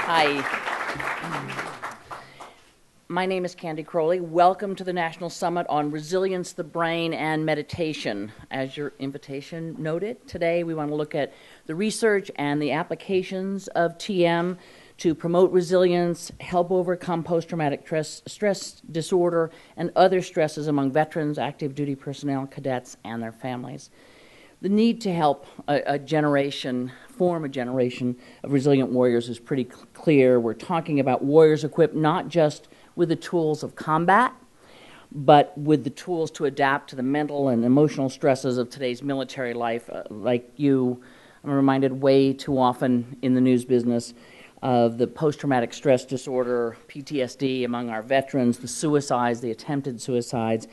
Hi. My name is Candy Crowley. Welcome to the National Summit on Resilience, the Brain, and Meditation. As your invitation noted, today we want to look at the research and the applications of TM to promote resilience, help overcome post-traumatic stress disorder, and other stresses among veterans, active duty personnel, cadets, and their families. The need to help form a generation of resilient warriors is pretty clear. We're talking about warriors equipped not just with the tools of combat, but with the tools to adapt to the mental and emotional stresses of today's military life. Like you, I'm reminded way too often in the news business of the post-traumatic stress disorder, PTSD among our veterans, the suicides, the attempted suicides,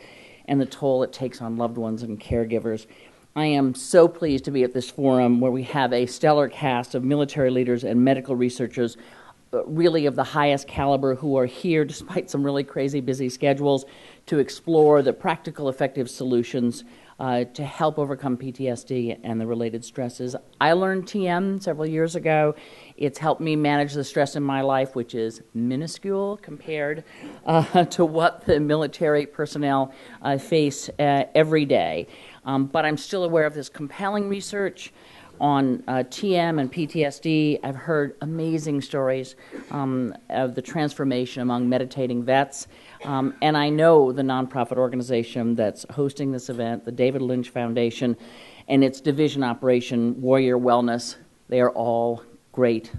and the toll it takes on loved ones and caregivers. I am so pleased to be at this forum where we have a stellar cast of military leaders and medical researchers, really of the highest caliber, who are here despite some really crazy busy schedules to explore the practical effective solutions to help overcome PTSD and the related stresses. I learned TM several years ago. It's helped me manage the stress in my life, which is minuscule compared to what the military personnel face every day. But I'm still aware of this compelling research on TM and PTSD. I've heard amazing stories of the transformation among meditating vets. And I know the nonprofit organization that's hosting this event, the David Lynch Foundation, and its division operation, Warrior Wellness. They are all great.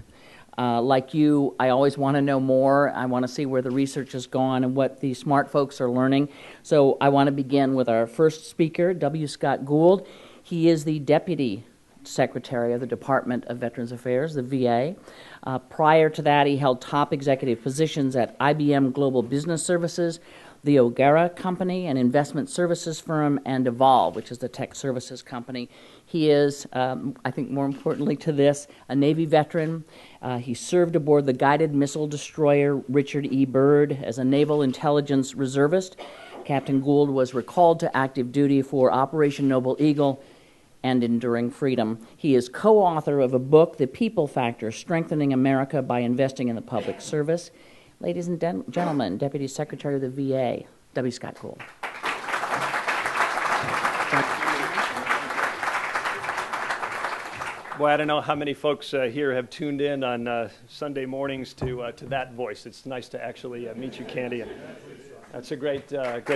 Like you, I always want to know more. I want to see where the research has gone and what the smart folks are learning. So I want to begin with our first speaker, W. Scott Gould. He is the Deputy Secretary of the Department of Veterans Affairs, the VA. Prior to that, he held top executive positions at IBM Global Business Services, the O'Gara Company, an investment services firm, and Evolve, which is the tech services company. He is, I think more importantly to this, a Navy veteran. He served aboard the guided missile destroyer Richard E. Byrd as a naval intelligence reservist. Captain Gould was recalled to active duty for Operation Noble Eagle and Enduring Freedom. He is co-author of a book, The People Factor, Strengthening America by Investing in the Public Service. Ladies and gentlemen, Deputy Secretary of the VA, W. Scott Gould. Boy, I don't know how many folks here have tuned in on Sunday mornings to that voice. It's nice to actually meet you, Candy. And that's a great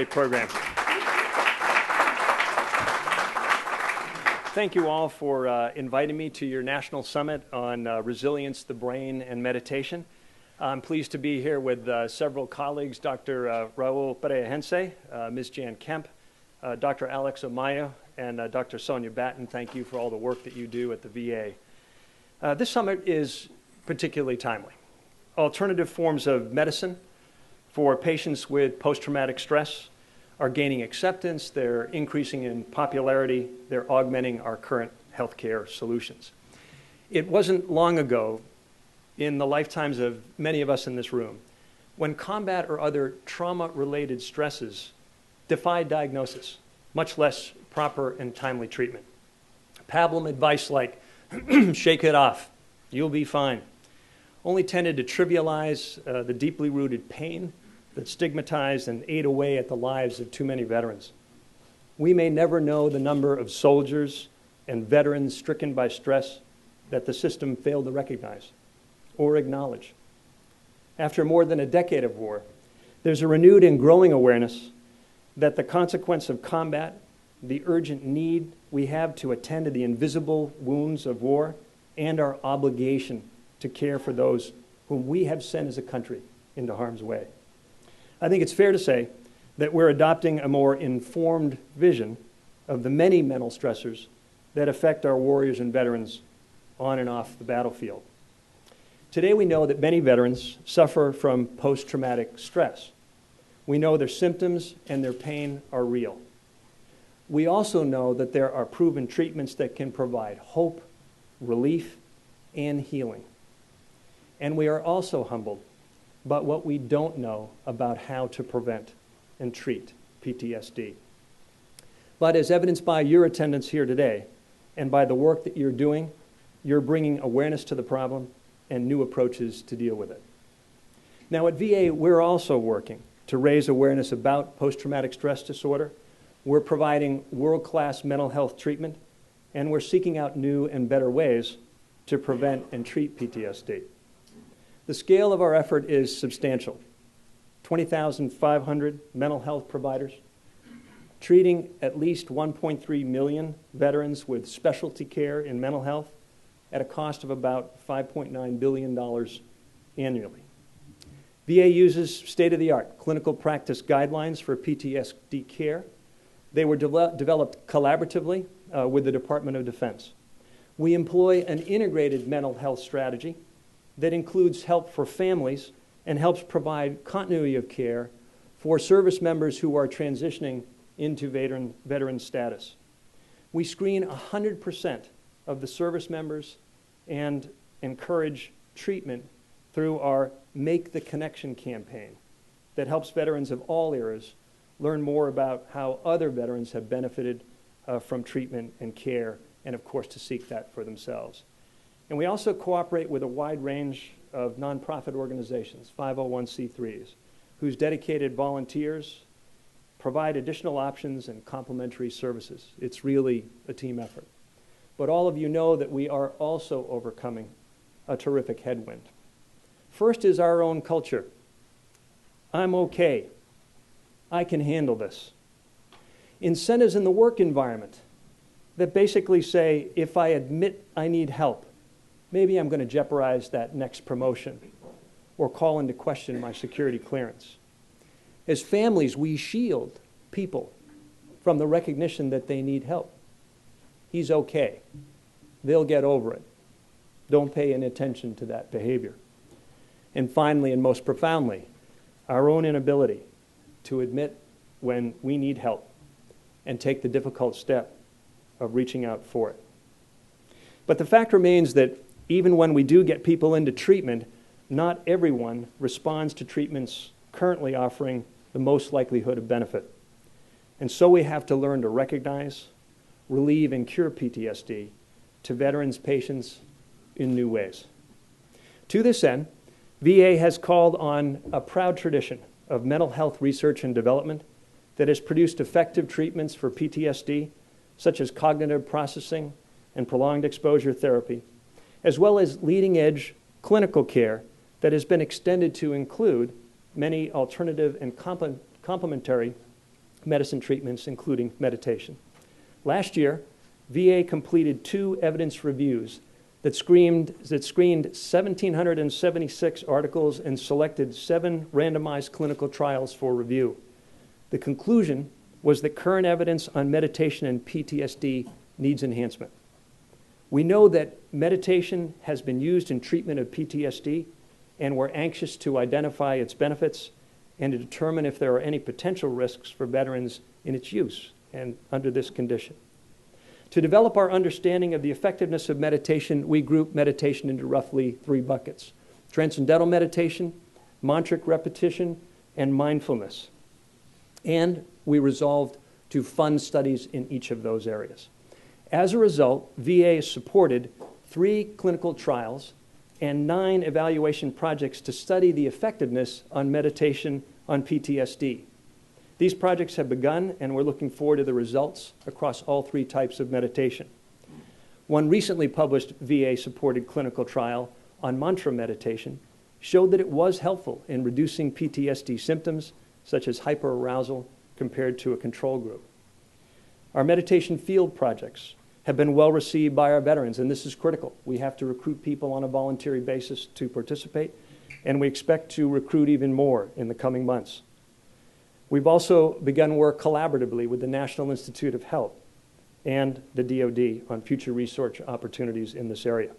program. Thank you all for inviting me to your National Summit on Resilience, the Brain, and Meditation. I'm pleased to be here with several colleagues, Dr. Raul Pereira-Hense, Ms. Jan Kemp, Dr. Alex Amaya, and Dr. Sonia Batten. Thank you for all the work that you do at the VA. This summit is particularly timely. Alternative forms of medicine for patients with post-traumatic stress are gaining acceptance, they're increasing in popularity, they're augmenting our current healthcare solutions. It wasn't long ago, in the lifetimes of many of us in this room, when combat or other trauma-related stresses defied diagnosis, much less proper and timely treatment. Pablum advice like, shake it off, you'll be fine, only tended to trivialize the deeply rooted pain that stigmatized and ate away at the lives of too many veterans. We may never know the number of soldiers and veterans stricken by stress that the system failed to recognize or acknowledge. After more than a decade of war, there's a renewed and growing awareness that the consequence of combat, the urgent need we have to attend to the invisible wounds of war, and our obligation to care for those whom we have sent as a country into harm's way. I think it's fair to say that we're adopting a more informed vision of the many mental stressors that affect our warriors and veterans on and off the battlefield. Today we know that many veterans suffer from post-traumatic stress. We know their symptoms and their pain are real. We also know that there are proven treatments that can provide hope, relief, and healing. And we are also humbled but what we don't know about how to prevent and treat PTSD. But as evidenced by your attendance here today and by the work that you're doing, you're bringing awareness to the problem and new approaches to deal with it. Now at VA, we're also working to raise awareness about post-traumatic stress disorder. We're providing world-class mental health treatment, and we're seeking out new and better ways to prevent and treat PTSD. The scale of our effort is substantial. 20,500 mental health providers, treating at least 1.3 million veterans with specialty care in mental health at a cost of about $5.9 billion annually. VA uses state-of-the-art clinical practice guidelines for PTSD care. They were developed collaboratively with the Department of Defense. We employ an integrated mental health strategy that includes help for families and helps provide continuity of care for service members who are transitioning into veteran status. We screen 100% of the service members and encourage treatment through our Make the Connection campaign that helps veterans of all eras learn more about how other veterans have benefited from treatment and care, and of course to seek that for themselves. And we also cooperate with a wide range of nonprofit organizations, 501c3s, whose dedicated volunteers provide additional options and complementary services. It's really a team effort. But all of you know that we are also overcoming a terrific headwind. First is our own culture. I'm okay. I can handle this. Incentives in the work environment that basically say, if I admit I need help, maybe I'm going to jeopardize that next promotion or call into question my security clearance. As families, we shield people from the recognition that they need help. He's okay. They'll get over it. Don't pay any attention to that behavior. And finally, and most profoundly, our own inability to admit when we need help and take the difficult step of reaching out for it. But the fact remains that even when we do get people into treatment, not everyone responds to treatments currently offering the most likelihood of benefit. And so we have to learn to recognize, relieve, and cure PTSD to veterans' patients in new ways. To this end, VA has called on a proud tradition of mental health research and development that has produced effective treatments for PTSD, such as cognitive processing and prolonged exposure therapy, as well as leading-edge clinical care that has been extended to include many alternative and complementary medicine treatments, including meditation. Last year, VA completed 2 evidence reviews that screened 1,776 articles and selected 7 randomized clinical trials for review. The conclusion was that current evidence on meditation and PTSD needs enhancement. We know that meditation has been used in treatment of PTSD, and we're anxious to identify its benefits and to determine if there are any potential risks for veterans in its use and under this condition. To develop our understanding of the effectiveness of meditation, we group meditation into roughly 3 buckets: transcendental meditation, mantric repetition, and mindfulness. And we resolved to fund studies in each of those areas. As a result, VA supported 3 clinical trials and 9 evaluation projects to study the effectiveness on meditation on PTSD. These projects have begun, and we're looking forward to the results across all 3 types of meditation. One recently published VA-supported clinical trial on mantra meditation showed that it was helpful in reducing PTSD symptoms, such as hyperarousal, compared to a control group. Our meditation field projects have been well received by our veterans, and this is critical. We have to recruit people on a voluntary basis to participate, and we expect to recruit even more in the coming months. We've also begun work collaboratively with the National Institute of Health and the DoD on future research opportunities in this area.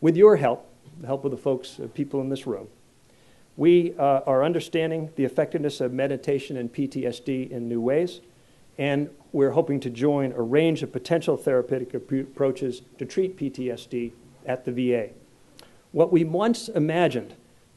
With your help, the help of the folks, people in this room, we are understanding the effectiveness of meditation and PTSD in new ways, and we're hoping to join a range of potential therapeutic approaches to treat PTSD at the VA. What we once imagined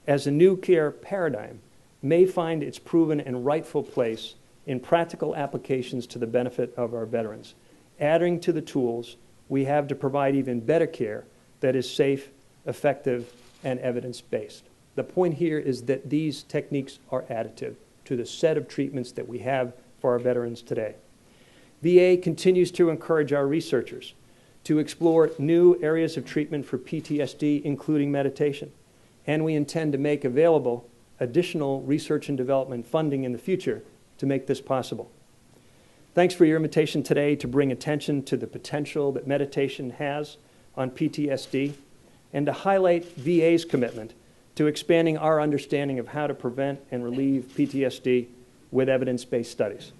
as a new care paradigm may find its proven and rightful place in practical applications to the benefit of our veterans, adding to the tools we have to provide even better care that is safe, effective, and evidence-based. The point here is that these techniques are additive to the set of treatments that we have for our veterans today. VA continues to encourage our researchers to explore new areas of treatment for PTSD, including meditation. And we intend to make available additional research and development funding in the future to make this possible. Thanks for your invitation today to bring attention to the potential that meditation has on PTSD and to highlight VA's commitment to expanding our understanding of how to prevent and relieve PTSD with evidence-based studies.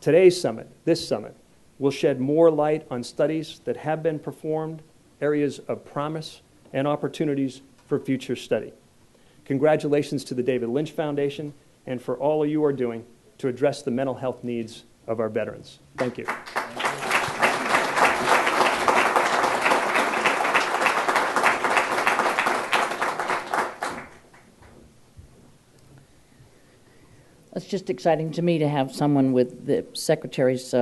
Today's summit, this summit, will shed more light on studies that have been performed, areas of promise, and opportunities for future study. Congratulations to the David Lynch Foundation and for all you are doing to address the mental health needs of our veterans. Thank you. It's just exciting to me to have someone with the Secretary's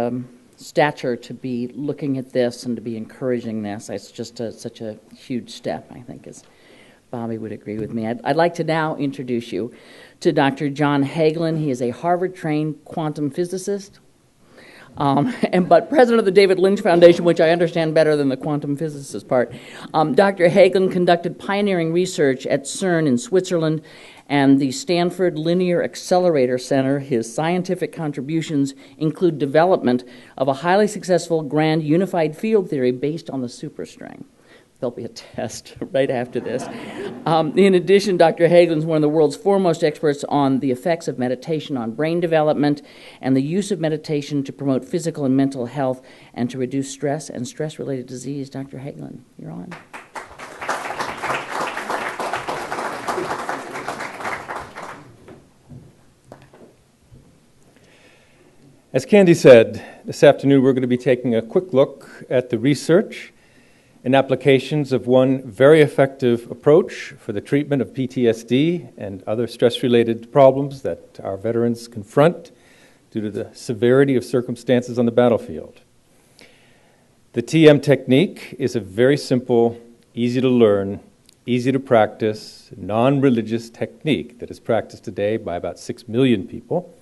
stature to be looking at this and to be encouraging this. It's just such a huge step, I think, as Bobby would agree with me. I'd like to now introduce you to Dr. John Hagelin. He is a Harvard-trained quantum physicist, but president of the David Lynch Foundation, which I understand better than the quantum physicist part. Dr. Hagelin conducted pioneering research at CERN in Switzerland and the Stanford Linear Accelerator Center. His scientific contributions include development of a highly successful grand unified field theory based on the superstring. There'll be a test right after this. In addition, Dr. Hagelin is one of the world's foremost experts on the effects of meditation on brain development and the use of meditation to promote physical and mental health and to reduce stress and stress-related disease. Dr. Hagelin, you're on. As Candy said, this afternoon we're going to be taking a quick look at the research and applications of one very effective approach for the treatment of PTSD and other stress-related problems that our veterans confront due to the severity of circumstances on the battlefield. The TM technique is a very simple, easy to learn, easy to practice, non-religious technique that is practiced today by about 6 million people.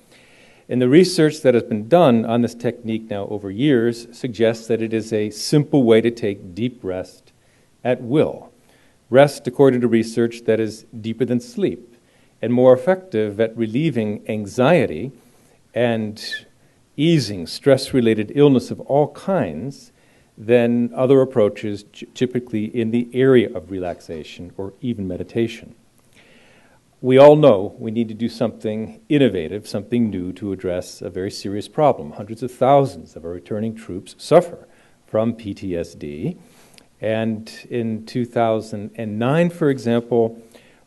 And the research that has been done on this technique now over years suggests that it is a simple way to take deep rest at will. Rest, according to research, that is deeper than sleep and more effective at relieving anxiety and easing stress-related illness of all kinds than other approaches typically in the area of relaxation or even meditation. We all know we need to do something innovative, something new to address a very serious problem. Hundreds of thousands of our returning troops suffer from PTSD. And in 2009, for example,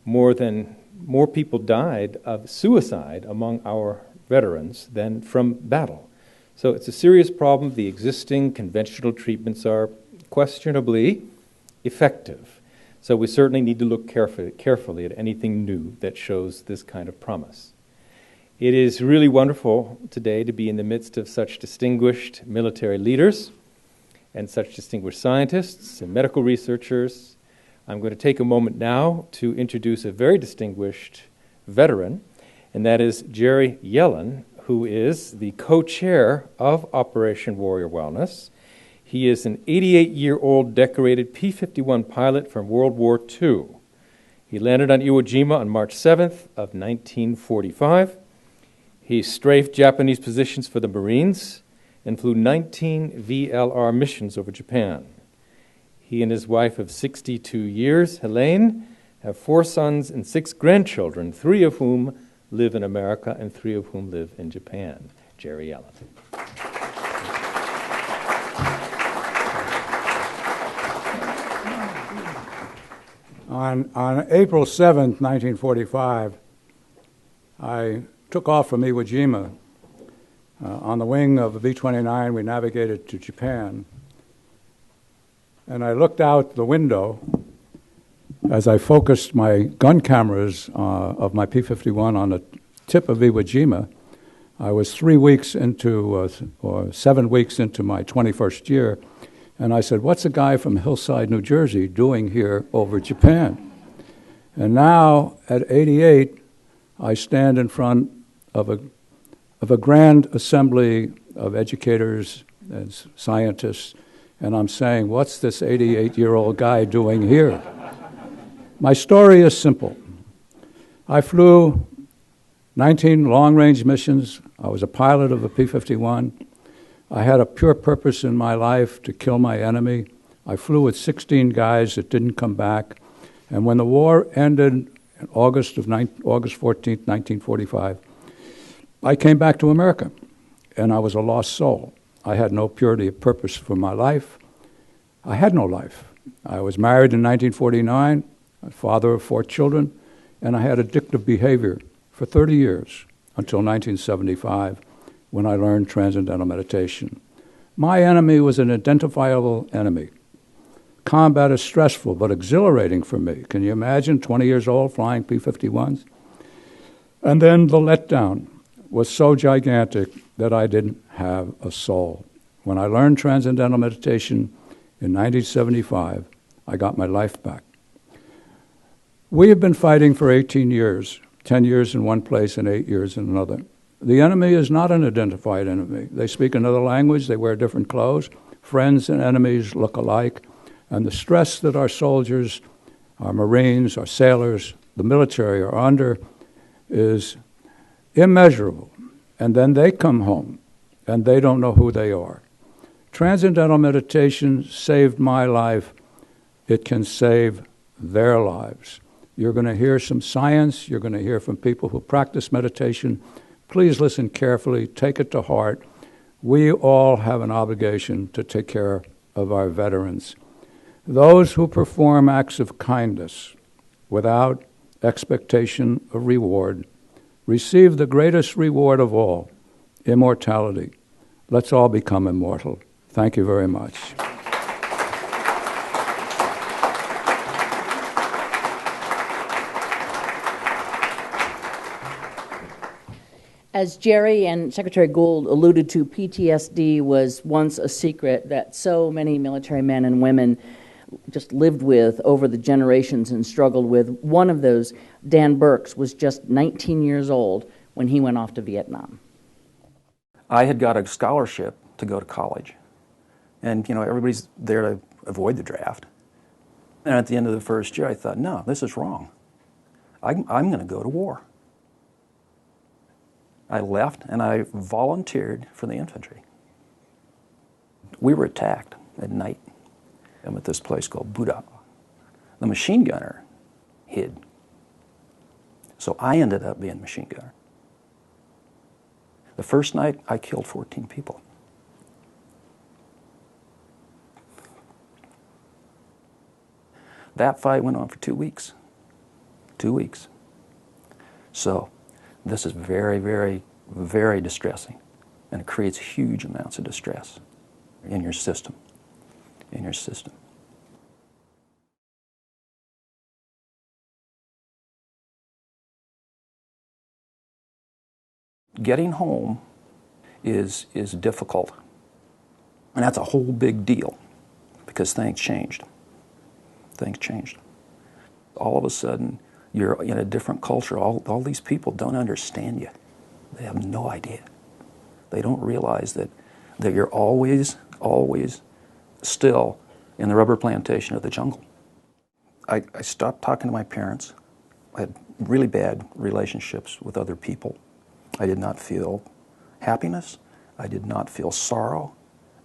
more people died of suicide among our veterans than from battle. So it's a serious problem. The existing conventional treatments are questionably effective. So we certainly need to look carefully at anything new that shows this kind of promise. It is really wonderful today to be in the midst of such distinguished military leaders and such distinguished scientists and medical researchers. I'm going to take a moment now to introduce a very distinguished veteran, and that is Jerry Yellen, who is the co-chair of Operation Warrior Wellness. He is an 88-year-old decorated P-51 pilot from World War II. He landed on Iwo Jima on March 7th of 1945. He strafed Japanese positions for the Marines and flew 19 VLR missions over Japan. He and his wife of 62 years, Helene, have 4 sons and 6 grandchildren, 3 of whom live in America and 3 of whom live in Japan. Jerry Yellen. On April 7th, 1945, I took off from Iwo Jima. On the wing of a B-29, we navigated to Japan. And I looked out the window as I focused my gun cameras of my P-51 on the tip of Iwo Jima. I was 3 weeks into, or 7 weeks into my 21st year, and I said, "What's a guy from Hillside, New Jersey doing here over Japan?" And now, at 88, I stand in front of a grand assembly of educators and scientists, and I'm saying, what's this 88-year-old guy doing here? My story is simple. I flew 19 long-range missions. I was a pilot of a P-51. I had a pure purpose in my life to kill my enemy. I flew with 16 guys that didn't come back. And when the war ended in August 14th, 1945, I came back to America, and I was a lost soul. I had no purity of purpose for my life. I had no life. I was married in 1949, a father of 4 children, and I had addictive behavior for 30 years until 1975, when I learned Transcendental Meditation. My enemy was an identifiable enemy. Combat is stressful but exhilarating for me. Can you imagine, 20 years old, flying P-51s? And then the letdown was so gigantic that I didn't have a soul. When I learned Transcendental Meditation in 1975, I got my life back. We have been fighting for 18 years, 10 years in one place and 8 years in another. The enemy is not an identified enemy. They speak another language, they wear different clothes. Friends and enemies look alike. And the stress that our soldiers, our Marines, our sailors, the military are under is immeasurable. And then they come home, and they don't know who they are. Transcendental Meditation saved my life. It can save their lives. You're going to hear some science. You're going to hear from people who practice meditation. Please listen carefully. Take it to heart. We all have an obligation to take care of our veterans. Those who perform acts of kindness without expectation of reward receive the greatest reward of all, immortality. Let's all become immortal. Thank you very much. As Jerry and Secretary Gould alluded to, PTSD was once a secret that so many military men and women just lived with over the generations and struggled with. One of those, Dan Burks, was just 19 years old when he went off to Vietnam. I had got a scholarship to go to college. And, everybody's there to avoid the draft. And at the end of the first year, I thought, no, this is wrong. I'm going to go to war. I left, and I volunteered for the infantry. We were attacked at night at this place called Buda. The machine gunner hid. So I ended up being machine gunner. The first night, I killed 14 people. That fight went on for 2 weeks. 2 weeks. So this is very, very, very distressing. And it creates huge amounts of distress in your system. In your system. Getting home is difficult. And that's a whole big deal because things changed. Things changed. All of a sudden, you're in a different culture. All these people don't understand you. They have no idea. They don't realize that you're always still in the rubber plantation of the jungle. I stopped talking to my parents. I had really bad relationships with other people. I did not feel happiness. I did not feel sorrow.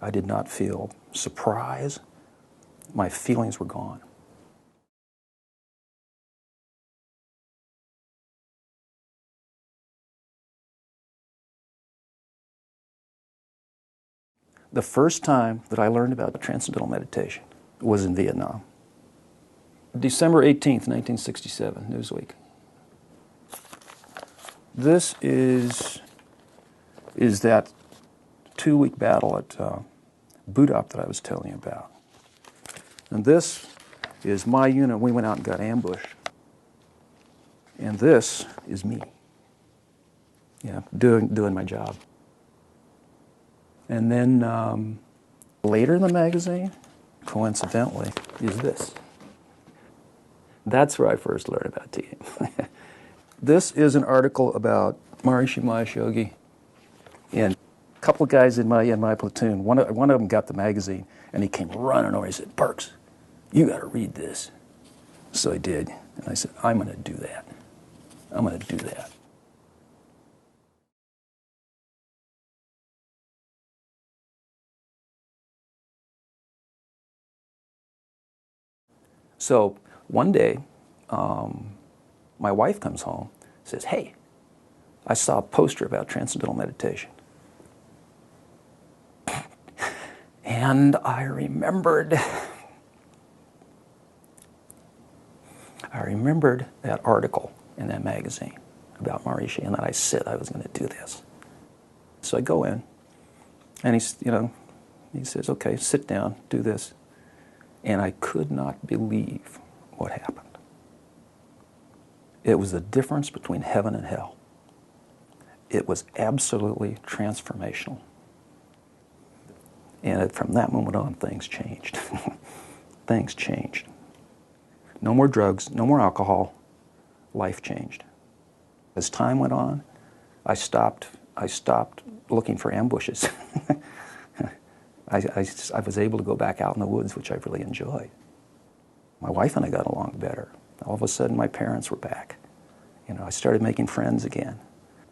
I did not feel surprise. My feelings were gone. The first time that I learned about Transcendental Meditation was in Vietnam. December 18th, 1967, Newsweek. This is that 2-week battle at Buda that I was telling you about. And this is my unit. We went out and got ambushed. And this is me, doing my job. And then later in the magazine, coincidentally, is this. That's where I first learned about TM. This is an article about Maharishi Mahesh Yogi, and a couple of guys in my platoon. One of them got the magazine, and he came running over. He said, "Perks, you got to read this." So I did, and I said, "I'm going to do that. I'm going to do that." So one day, my wife comes home, says, "Hey, I saw a poster about Transcendental Meditation." And I remembered that article in that magazine about Maharishi, and that I said I was going to do this. So I go in, and he says, "Okay, sit down, do this." And I could not believe what happened. It was the difference between heaven and hell. It was absolutely transformational. And from that moment on, things changed. Things changed. No more drugs, no more alcohol. Life changed. As time went on, I stopped looking for ambushes. I was able to go back out in the woods, which I really enjoyed. My wife and I got along better. All of a sudden, my parents were back. I started making friends again.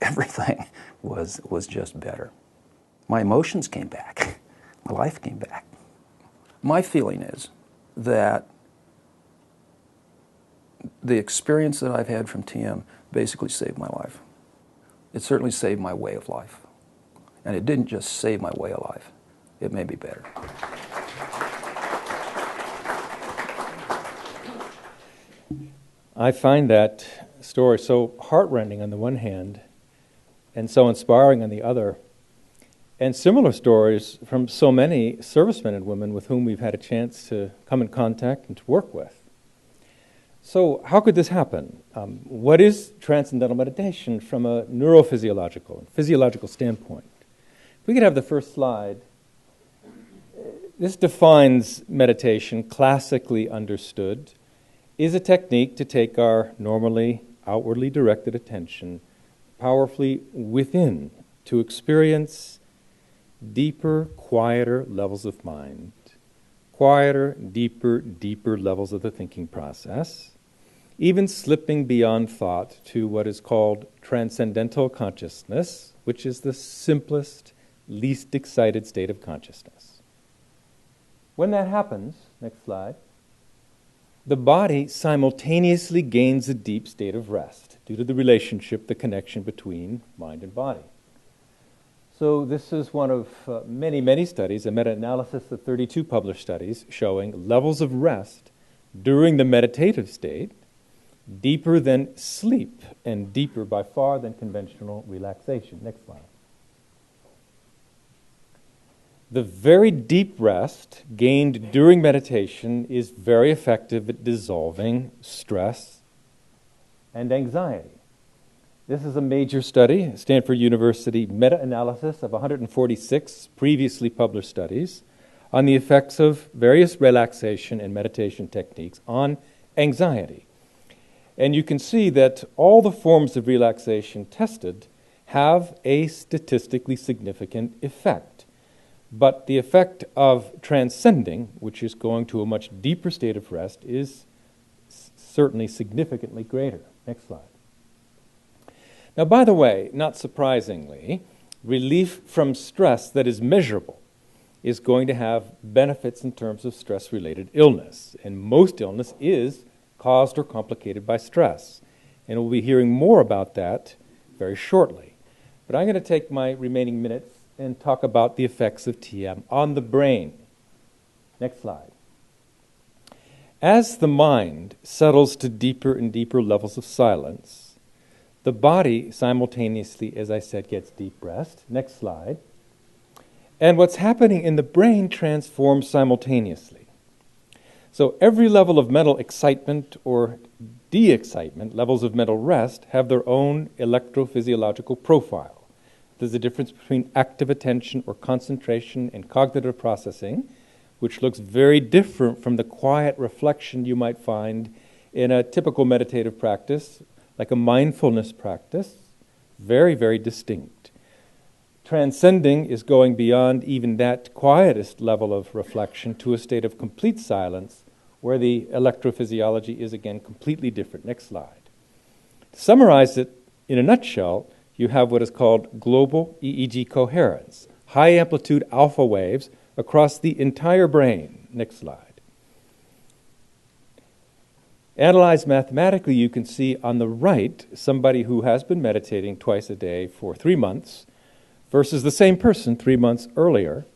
Everything was just better. My emotions came back. My life came back. My feeling is that the experience that I've had from TM basically saved my life. It certainly saved my way of life. And it didn't just save my way of life. It made me better. I find that story so heartrending on the one hand and so inspiring on the other, and similar stories from so many servicemen and women with whom we've had a chance to come in contact and to work with. So how could this happen? What is Transcendental Meditation from a neurophysiological and physiological standpoint? If we could have the first slide. This defines meditation, classically understood, is a technique to take our normally outwardly directed attention powerfully within to experience deeper, quieter levels of mind, quieter, deeper levels of the thinking process, even slipping beyond thought to what is called transcendental consciousness, which is the simplest, least excited state of consciousness. When that happens, next slide, the body simultaneously gains a deep state of rest due to the relationship, the connection between mind and body. So this is one of many studies, a meta-analysis of 32 published studies showing levels of rest during the meditative state deeper than sleep and deeper by far than conventional relaxation. Next slide. The very deep rest gained during meditation is very effective at dissolving stress and anxiety. This is a major study, Stanford University meta-analysis of 146 previously published studies on the effects of various relaxation and meditation techniques on anxiety. And you can see that all the forms of relaxation tested have a statistically significant effect. But the effect of transcending, which is going to a much deeper state of rest, is certainly significantly greater. Next slide. Now, by the way, not surprisingly, relief from stress that is measurable is going to have benefits in terms of stress-related illness. And most illness is caused or complicated by stress. And we'll be hearing more about that very shortly. But I'm going to take my remaining minutes and talk about the effects of TM on the brain. Next slide. As the mind settles to deeper and deeper levels of silence, the body simultaneously, as I said, gets deep rest. Next slide. And what's happening in the brain transforms simultaneously. So every level of mental excitement or de-excitement, levels of mental rest, have their own electrophysiological profile. There's a difference between active attention or concentration and cognitive processing, which looks very different from the quiet reflection you might find in a typical meditative practice, like a mindfulness practice, very, very distinct. Transcending is going beyond even that quietest level of reflection to a state of complete silence where the electrophysiology is again completely different. Next slide. To summarize it in a nutshell, you have what is called global EEG coherence, high amplitude alpha waves across the entire brain. Next slide. Analyzed mathematically, you can see on the right somebody who has been meditating twice a day for 3 months versus the same person 3 months earlier.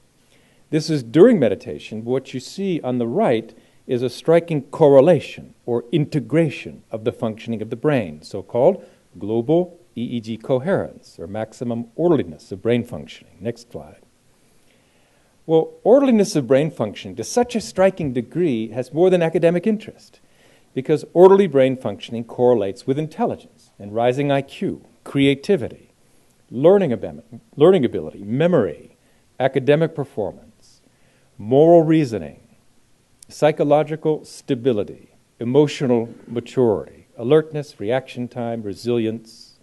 This is during meditation. What you see on the right is a striking correlation or integration of the functioning of the brain, so-called global EEG coherence or maximum orderliness of brain functioning. Next slide. Well, orderliness of brain functioning to such a striking degree has more than academic interest, because orderly brain functioning correlates with intelligence and rising IQ, creativity, learning ability, memory, academic performance, moral reasoning, psychological stability, emotional maturity, alertness, reaction time, resilience.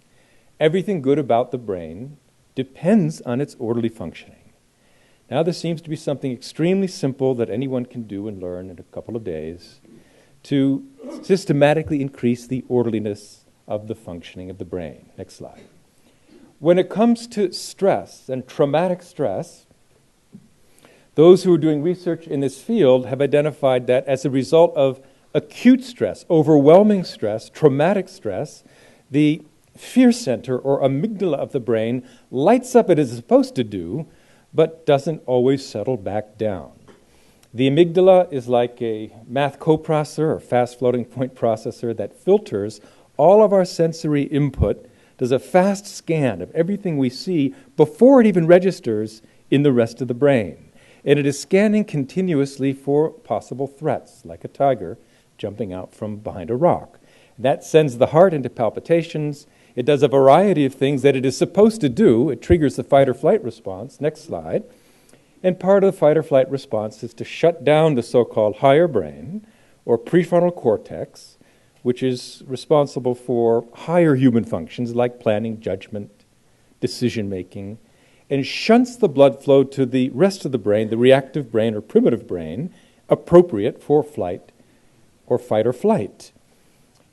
Everything good about the brain depends on its orderly functioning. Now, this seems to be something extremely simple that anyone can do and learn in a couple of days to systematically increase the orderliness of the functioning of the brain. Next slide. When it comes to stress and traumatic stress, those who are doing research in this field have identified that as a result of acute stress, overwhelming stress, traumatic stress, the fear center or amygdala of the brain lights up as it's supposed to do, but doesn't always settle back down. The amygdala is like a math coprocessor or fast floating point processor that filters all of our sensory input, does a fast scan of everything we see before it even registers in the rest of the brain. And it is scanning continuously for possible threats, like a tiger jumping out from behind a rock. That sends the heart into palpitations. It does a variety of things that it is supposed to do. It triggers the fight or flight response. Next slide. And part of the fight or flight response is to shut down the so-called higher brain or prefrontal cortex, which is responsible for higher human functions like planning, judgment, decision-making, and shunts the blood flow to the rest of the brain, the reactive brain or primitive brain, appropriate for flight or fight or flight.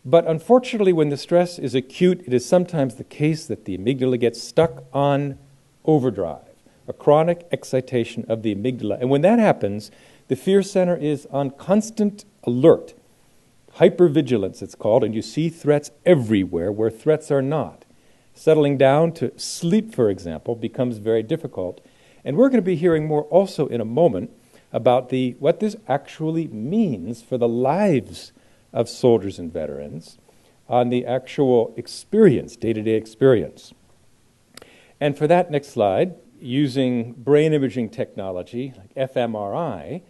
But unfortunately, when the stress is acute, it is sometimes the case that the amygdala gets stuck on overdrive, a chronic excitation of the amygdala. And when that happens, the fear center is on constant alert, hypervigilance it's called, and you see threats everywhere where threats are not. Settling down to sleep, for example, becomes very difficult. And we're going to be hearing more also in a moment about what this actually means for the lives of soldiers and veterans on the actual experience, day-to-day experience. And for that, next slide, using brain imaging technology, like fMRI,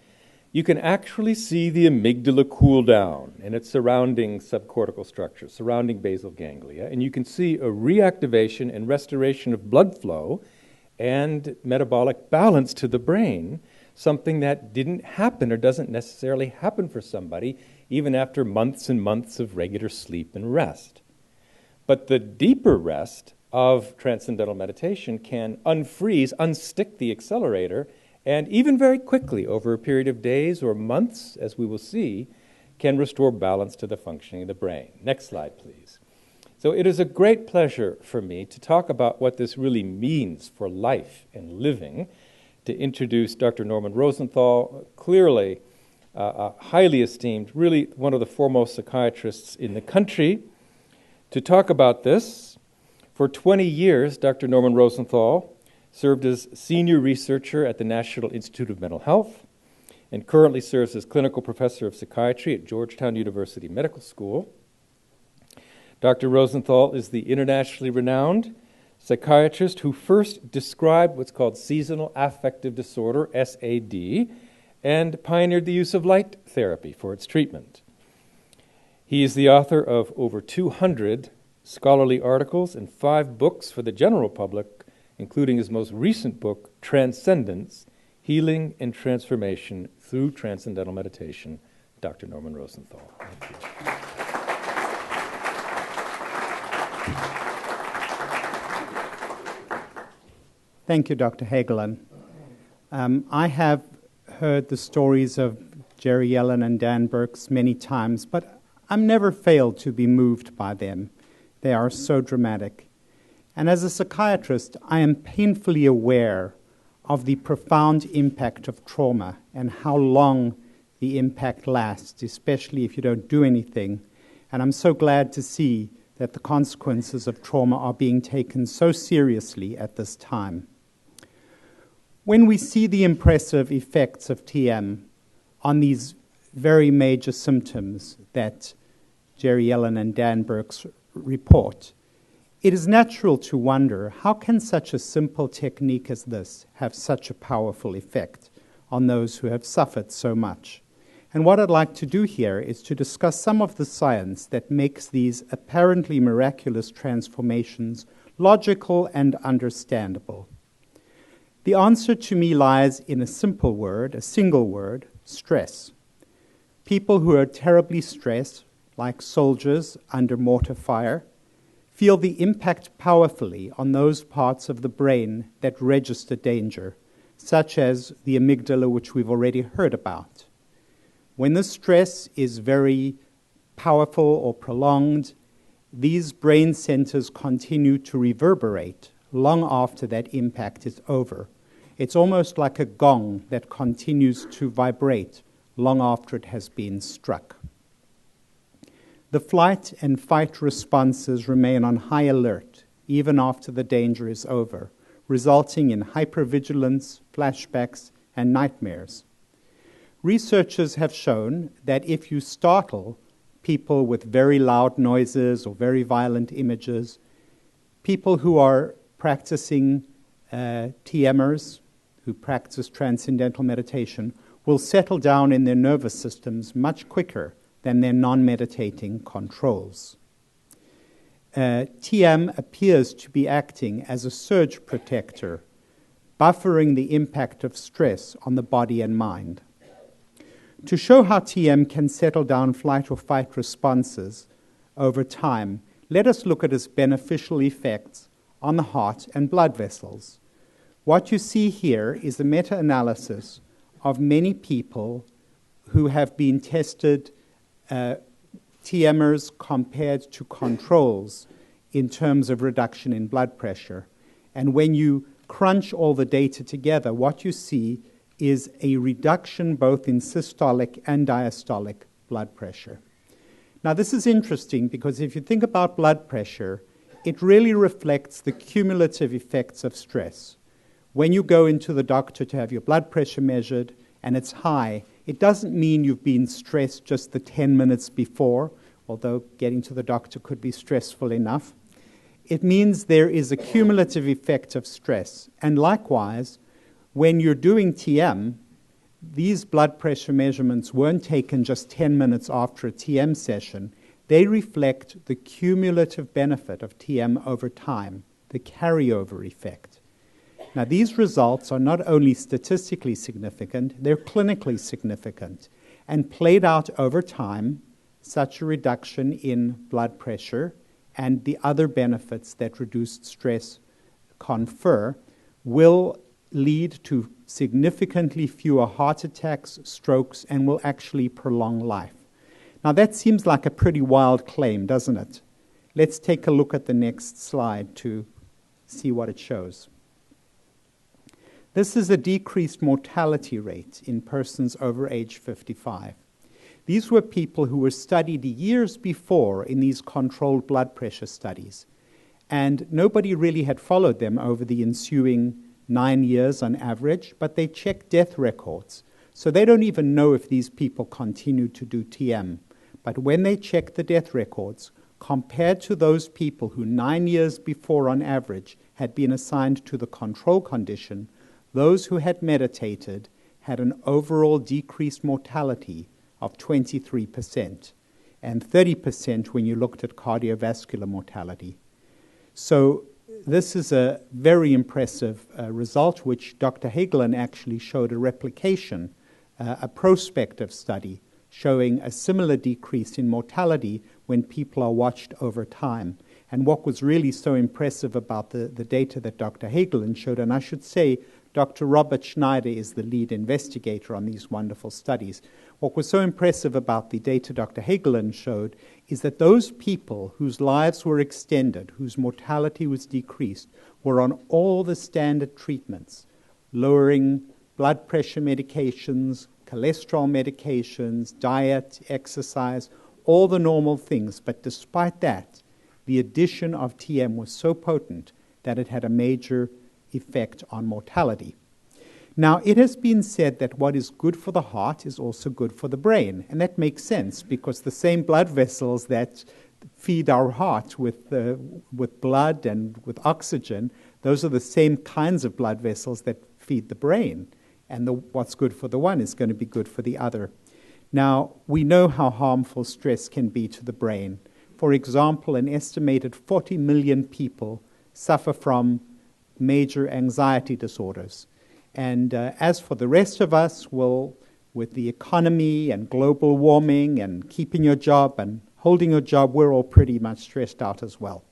you can actually see the amygdala cool down and its surrounding subcortical structures, surrounding basal ganglia, and you can see a reactivation and restoration of blood flow and metabolic balance to the brain, something that didn't happen or doesn't necessarily happen for somebody even after months and months of regular sleep and rest. But the deeper rest of Transcendental Meditation can unfreeze, unstick the accelerator, and even very quickly, over a period of days or months, as we will see, can restore balance to the functioning of the brain. Next slide, please. So it is a great pleasure for me to talk about what this really means for life and living, to introduce Dr. Norman Rosenthal, clearly highly esteemed, really one of the foremost psychiatrists in the country, to talk about this. For 20 years, Dr. Norman Rosenthal served as senior researcher at the National Institute of Mental Health and currently serves as clinical professor of psychiatry at Georgetown University Medical School. Dr. Rosenthal is the internationally renowned psychiatrist who first described what's called seasonal affective disorder, SAD, and pioneered the use of light therapy for its treatment. He is the author of over 200 scholarly articles and 5 books for the general public, including his most recent book, Transcendence, Healing and Transformation Through Transcendental Meditation, Dr. Norman Rosenthal. Thank you. Thank you, Dr. Hagelin. I have heard the stories of Jerry Yellen and Dan Burks many times, but I'm never failed to be moved by them. They are so dramatic. And as a psychiatrist, I am painfully aware of the profound impact of trauma and how long the impact lasts, especially if you don't do anything. And I'm so glad to see that the consequences of trauma are being taken so seriously at this time. When we see the impressive effects of TM on these very major symptoms that Jerry Yellen and Dan Burks report, it is natural to wonder, how can such a simple technique as this have such a powerful effect on those who have suffered so much? And what I'd like to do here is to discuss some of the science that makes these apparently miraculous transformations logical and understandable. The answer to me lies in a simple word, a single word: stress. People who are terribly stressed, like soldiers under mortar fire, feel the impact powerfully on those parts of the brain that register danger, such as the amygdala, which we've already heard about. When the stress is very powerful or prolonged, these brain centers continue to reverberate long after that impact is over. It's almost like a gong that continues to vibrate long after it has been struck. The flight and fight responses remain on high alert even after the danger is over, resulting in hypervigilance, flashbacks, and nightmares. Researchers have shown that if you startle people with very loud noises or very violent images, people who are practicing TMers, who practice Transcendental Meditation, will settle down in their nervous systems much quicker than their non-meditating controls. TM appears to be acting as a surge protector, buffering the impact of stress on the body and mind. To show how TM can settle down flight or fight responses over time, let us look at its beneficial effects on the heart and blood vessels. What you see here is a meta-analysis of many people who have been tested TMers compared to controls in terms of reduction in blood pressure. And when you crunch all the data together, what you see is a reduction both in systolic and diastolic blood pressure. Now, this is interesting because if you think about blood pressure, it really reflects the cumulative effects of stress. When you go into the doctor to have your blood pressure measured and it's high, it doesn't mean you've been stressed just the 10 minutes before, although getting to the doctor could be stressful enough. It means there is a cumulative effect of stress. And likewise, when you're doing TM, these blood pressure measurements weren't taken just 10 minutes after a TM session. They reflect the cumulative benefit of TM over time, the carryover effect. Now, these results are not only statistically significant, they're clinically significant. And played out over time, such a reduction in blood pressure and the other benefits that reduced stress confer will lead to significantly fewer heart attacks, strokes, and will actually prolong life. Now, that seems like a pretty wild claim, doesn't it? Let's take a look at the next slide to see what it shows. This is a decreased mortality rate in persons over age 55. These were people who were studied years before in these controlled blood pressure studies, and nobody really had followed them over the ensuing 9 years on average, but they checked death records. So they don't even know if these people continued to do TM. But when they checked the death records, compared to those people who 9 years before on average had been assigned to the control condition, those who had meditated had an overall decreased mortality of 23% and 30% when you looked at cardiovascular mortality. So this is a very impressive result, which Dr. Hagelin actually showed a replication, a prospective study showing a similar decrease in mortality when people are watched over time. And what was really so impressive about the data that Dr. Hagelin showed, and I should say Dr. Robert Schneider is the lead investigator on these wonderful studies. What was so impressive about the data Dr. Hagelin showed is that those people whose lives were extended, whose mortality was decreased, were on all the standard treatments, lowering blood pressure medications, cholesterol medications, diet, exercise, all the normal things. But despite that, the addition of TM was so potent that it had a major effect on mortality. Now, it has been said that what is good for the heart is also good for the brain, and that makes sense because the same blood vessels that feed our heart with blood and with oxygen, those are the same kinds of blood vessels that feed the brain, and what's good for the one is going to be good for the other. Now, we know how harmful stress can be to the brain. For example, an estimated 40 million people suffer from major anxiety disorders. And as for the rest of us, well, with the economy and global warming and keeping your job and holding your job, we're all pretty much stressed out as well.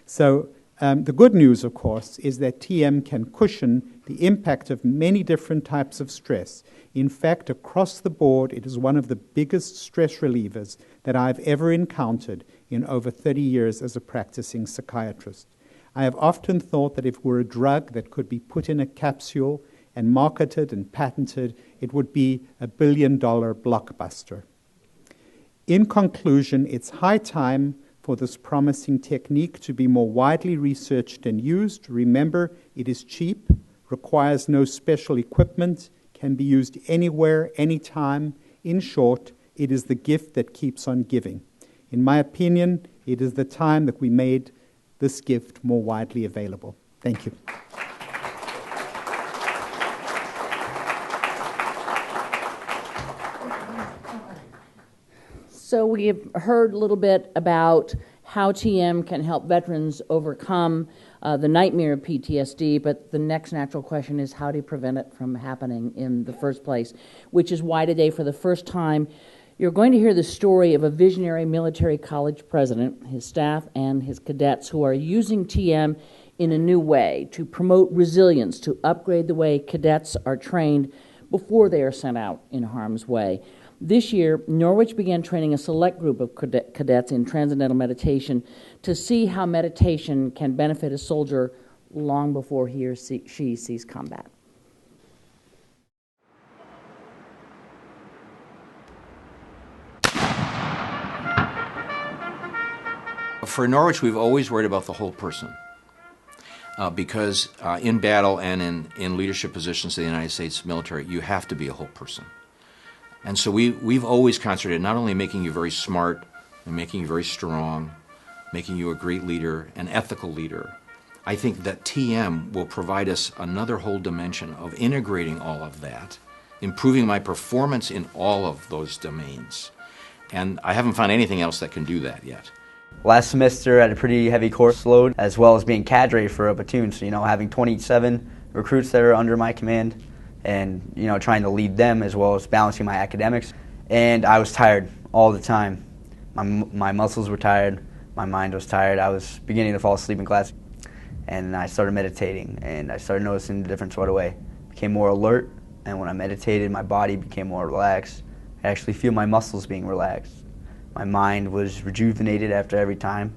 So the good news, of course, is that TM can cushion the impact of many different types of stress. In fact, across the board, it is one of the biggest stress relievers that I've ever encountered in over 30 years as a practicing psychiatrist. I have often thought that if it were a drug that could be put in a capsule and marketed and patented, it would be a billion-dollar blockbuster. In conclusion, it's high time for this promising technique to be more widely researched and used. Remember, it is cheap, requires no special equipment, can be used anywhere, anytime. In short, it is the gift that keeps on giving. In my opinion, it is the time that we made this gift more widely available. Thank you. So we have heard a little bit about how TM can help veterans overcome the nightmare of PTSD, but the next natural question is how do you prevent it from happening in the first place, which is why today, for the first time, you're going to hear the story of a visionary military college president, his staff, and his cadets who are using TM in a new way to promote resilience, to upgrade the way cadets are trained before they are sent out in harm's way. This year, Norwich began training a select group of cadets in Transcendental Meditation to see how meditation can benefit a soldier long before he or she sees combat. For Norwich, we've always worried about the whole person because in battle and in leadership positions in the United States military, you have to be a whole person. And so we've always concentrated not only making you very smart and making you very strong, making you a great leader, an ethical leader. I think that TM will provide us another whole dimension of integrating all of that, improving my performance in all of those domains. And I haven't found anything else that can do that yet. Last semester I had a pretty heavy course load, as well as being cadre for a platoon, so having 27 recruits that are under my command and trying to lead them as well as balancing my academics. And I was tired all the time. My muscles were tired, my mind was tired, I was beginning to fall asleep in class. And I started meditating and I started noticing the difference right away. I became more alert, and when I meditated my body became more relaxed. I actually feel my muscles being relaxed. My mind was rejuvenated after every time.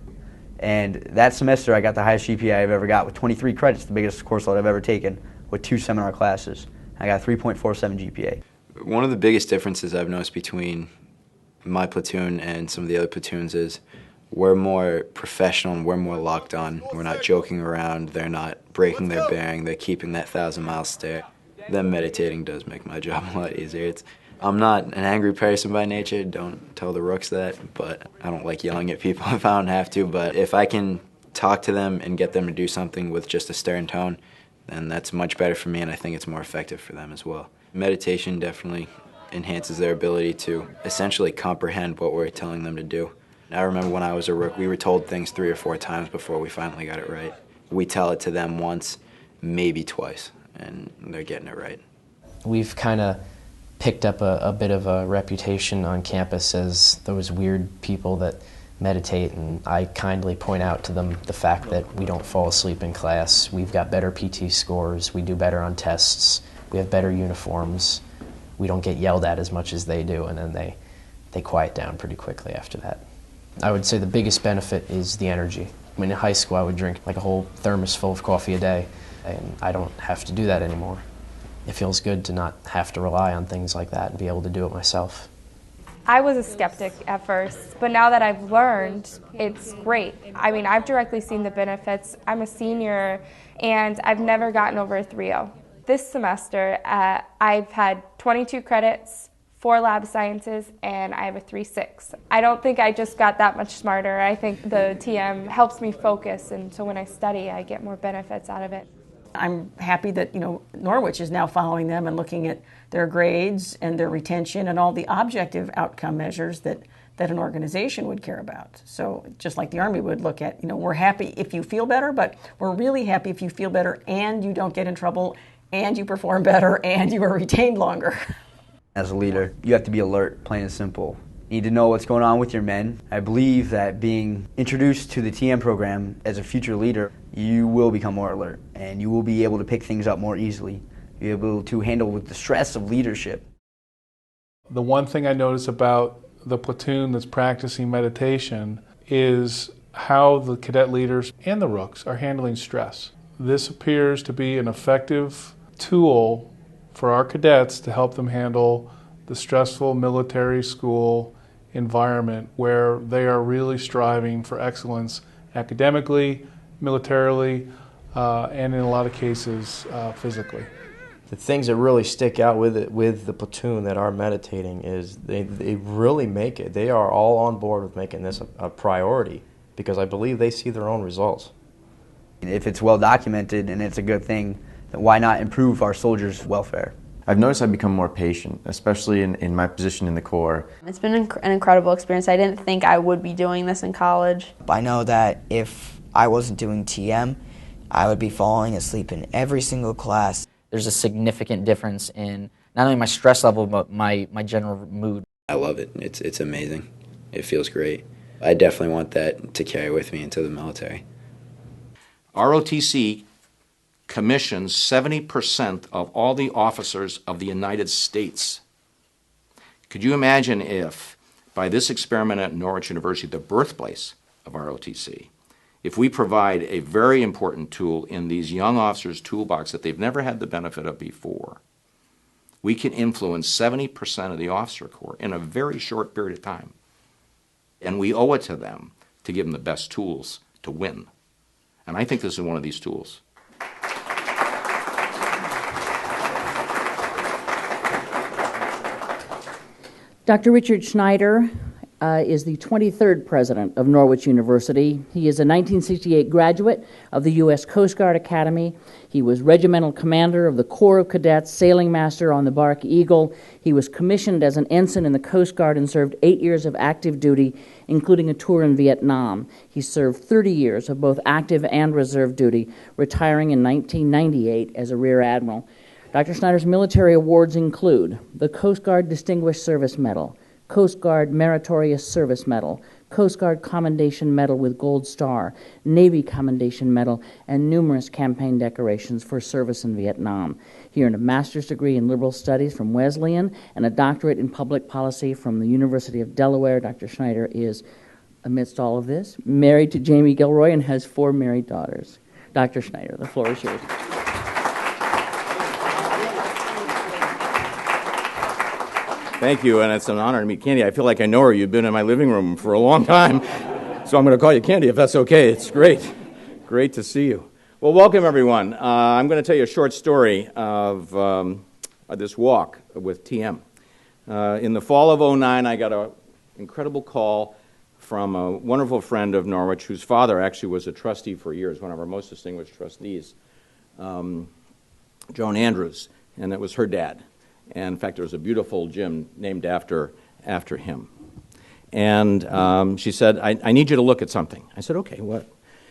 And that semester I got the highest GPA I've ever got with 23 credits, the biggest course load I've ever taken, with 2 seminar classes. I got a 3.47 GPA. One of the biggest differences I've noticed between my platoon and some of the other platoons is we're more professional and we're more locked on. We're not joking around, they're not breaking their bearing, they're keeping that 1,000-mile stare. Them meditating does make my job a lot easier. I'm not an angry person by nature, don't tell the rooks that, but I don't like yelling at people if I don't have to. But if I can talk to them and get them to do something with just a stern tone, then that's much better for me, and I think it's more effective for them as well. Meditation definitely enhances their ability to essentially comprehend what we're telling them to do. I remember when I was a rook, we were told things 3 or 4 times before we finally got it right. We tell it to them once, maybe twice, and they're getting it right. We've kind of picked up a bit of a reputation on campus as those weird people that meditate, and I kindly point out to them the fact that we don't fall asleep in class. We've got better PT scores, we do better on tests, we have better uniforms, we don't get yelled at as much as they do, and then they quiet down pretty quickly after that. I would say the biggest benefit is the energy. I mean, in high school I would drink like a whole thermos full of coffee a day, and I don't have to do that anymore. It feels good to not have to rely on things like that and be able to do it myself. I was a skeptic at first, but now that I've learned, it's great. I mean, I've directly seen the benefits. I'm a senior, and I've never gotten over a 3.0. This semester, I've had 22 credits, 4 lab sciences, and I have a 3.6. I don't think I just got that much smarter. I think the TM helps me focus, and so when I study, I get more benefits out of it. I'm happy that, Norwich is now following them and looking at their grades and their retention and all the objective outcome measures that an organization would care about. So just like the Army would look at, we're happy if you feel better, but we're really happy if you feel better and you don't get in trouble and you perform better and you are retained longer. As a leader, you have to be alert, plain and simple. You need to know what's going on with your men. I believe that being introduced to the TM program as a future leader, you will become more alert and you will be able to pick things up more easily. Be able to handle with the stress of leadership. The one thing I notice about the platoon that's practicing meditation is how the cadet leaders and the rooks are handling stress. This appears to be an effective tool for our cadets to help them handle the stressful military school environment where they are really striving for excellence academically, militarily, and in a lot of cases, physically. The things that really stick out with the platoon that are meditating is they really make it. They are all on board with making this a priority because I believe they see their own results. If it's well documented and it's a good thing, then why not improve our soldiers' welfare? I've noticed I've become more patient, especially in my position in the Corps. It's been an incredible experience. I didn't think I would be doing this in college. I know that if I wasn't doing TM, I would be falling asleep in every single class. There's a significant difference in not only my stress level, but my general mood. I love it. It's amazing. It feels great. I definitely want that to carry with me into the military. ROTC commissions 70% of all the officers of the United States. Could you imagine if, by this experiment at Norwich University, the birthplace of ROTC, if we provide a very important tool in these young officers' toolbox that they've never had the benefit of before, we can influence 70% of the officer corps in a very short period of time. And we owe it to them to give them the best tools to win. And I think this is one of these tools. Dr. Richard Schneider is the 23rd president of Norwich University. He is a 1968 graduate of the U.S. Coast Guard Academy. He was regimental commander of the Corps of Cadets, sailing master on the bark Eagle. He was commissioned as an ensign in the Coast Guard and served 8 years of active duty, including a tour in Vietnam. He served 30 years of both active and reserve duty, retiring in 1998 as a Rear Admiral. Dr. Schneider's military awards include the Coast Guard Distinguished Service Medal, Coast Guard Meritorious Service Medal, Coast Guard Commendation Medal with Gold Star, Navy Commendation Medal, and numerous campaign decorations for service in Vietnam. He earned a master's degree in liberal studies from Wesleyan and a doctorate in public policy from the University of Delaware. Dr. Schneider is, amidst all of this, married to Jamie Gilroy and has 4 married daughters. Dr. Schneider, the floor is yours. Thank you, and it's an honor to meet Candy. I feel like I know her. You've been in my living room for a long time, so I'm going to call you Candy if that's okay. It's great. Great to see you. Well, welcome, everyone. I'm going to tell you a short story of this walk with TM. In the fall of '09, I got an incredible call from a wonderful friend of Norwich, whose father actually was a trustee for years, one of our most distinguished trustees, Joan Andrews, and it was her dad. And in fact, there was a beautiful gym named after him. And she said, I need you to look at something. I said, okay, what?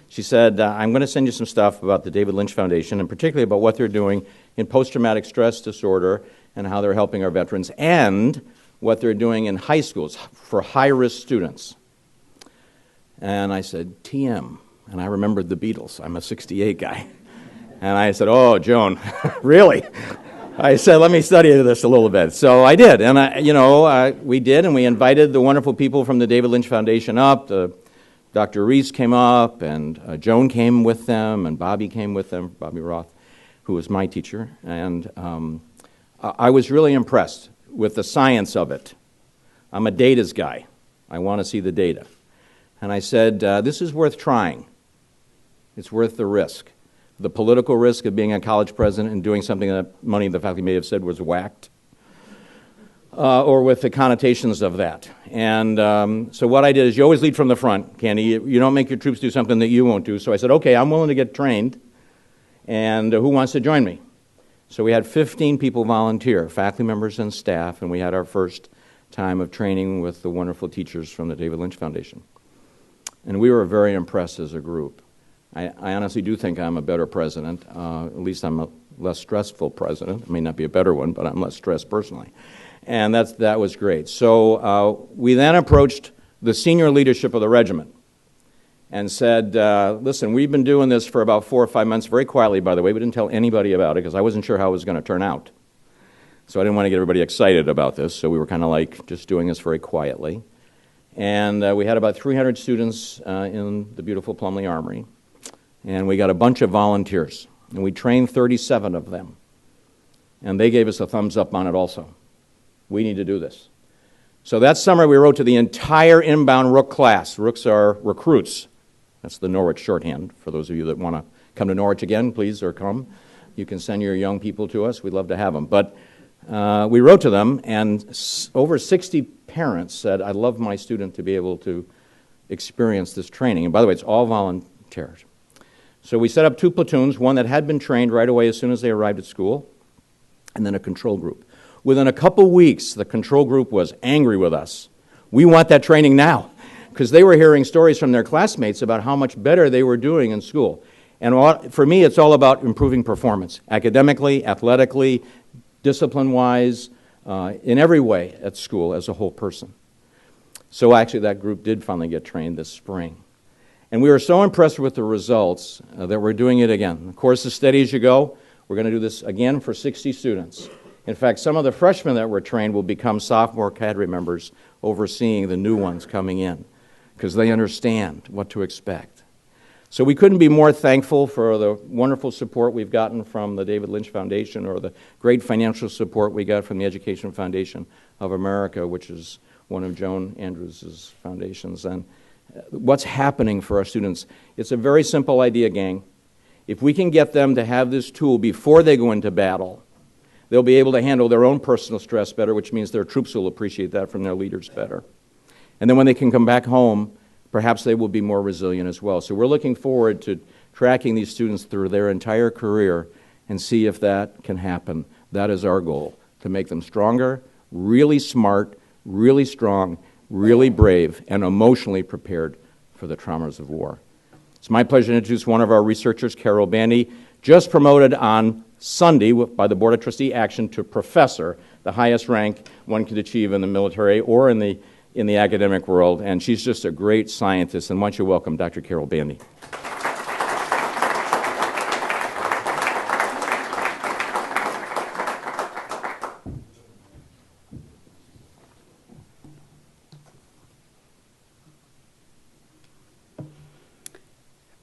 She said, I'm going to send you some stuff about the David Lynch Foundation, and particularly about what they're doing in post-traumatic stress disorder and how they're helping our veterans, and what they're doing in high schools for high-risk students. And I said, TM. And I remembered the Beatles. I'm a 68 guy. And I said, oh, Joan, really? I said, let me study this a little bit. So I did. And, we did, and we invited the wonderful people from the David Lynch Foundation up. Dr. Reese came up, and Joan came with them, and Bobby came with them, Bobby Roth, who was my teacher. And I was really impressed with the science of it. I'm a data's guy. I want to see the data. And I said, this is worth trying. It's worth the risk. The political risk of being a college president and doing something that many of the faculty may have said was whacked, or with the connotations of that. And so what I did is, you always lead from the front, Candy. You don't make your troops do something that you won't do. So I said, okay, I'm willing to get trained, and who wants to join me? So we had 15 people volunteer, faculty members and staff, and we had our first time of training with the wonderful teachers from the David Lynch Foundation. And we were very impressed as a group. I honestly do think I'm a better president. At least I'm a less stressful president. I may not be a better one, but I'm less stressed personally. And that was great. So we then approached the senior leadership of the regiment and said, listen, we've been doing this for about 4 or 5 months, very quietly, by the way. We didn't tell anybody about it because I wasn't sure how it was going to turn out. So I didn't want to get everybody excited about this, so we were kind of like just doing this very quietly. And we had about 300 students in the beautiful Plumley Armory. And we got a bunch of volunteers, and we trained 37 of them. And they gave us a thumbs up on it also. We need to do this. So that summer we wrote to the entire inbound Rook class. Rooks are recruits. That's the Norwich shorthand. For those of you that want to come to Norwich again, please, or come. You can send your young people to us. We'd love to have them. But we wrote to them, and over 60 parents said, I'd love my student to be able to experience this training. And by the way, it's all volunteers. So we set up 2 platoons, one that had been trained right away as soon as they arrived at school, and then a control group. Within a couple weeks, the control group was angry with us. We want that training now, because they were hearing stories from their classmates about how much better they were doing in school. And for me, it's all about improving performance, academically, athletically, discipline-wise, in every way at school as a whole person. So actually, that group did finally get trained this spring. And we were so impressed with the results that we're doing it again. The course is steady as you go. We're going to do this again for 60 students. In fact, some of the freshmen that were trained will become sophomore cadre members overseeing the new ones coming in because they understand what to expect. So we couldn't be more thankful for the wonderful support we've gotten from the David Lynch Foundation or the great financial support we got from the Education Foundation of America, which is one of Joan Andrews' foundations. And what's happening for our students, it's a very simple idea, gang. If we can get them to have this tool before they go into battle, they'll be able to handle their own personal stress better, which means their troops will appreciate that from their leaders better. And then when they can come back home, perhaps they will be more resilient as well. So we're looking forward to tracking these students through their entire career and see if that can happen. That is our goal, to make them stronger, really smart, really strong, really brave, and emotionally prepared for the traumas of war. It's my pleasure to introduce one of our researchers, Carol Bandy, just promoted on Sunday by the Board of Trustee action to professor, the highest rank one could achieve in the military or in the academic world, and she's just a great scientist. And why don't you welcome Dr. Carol Bandy.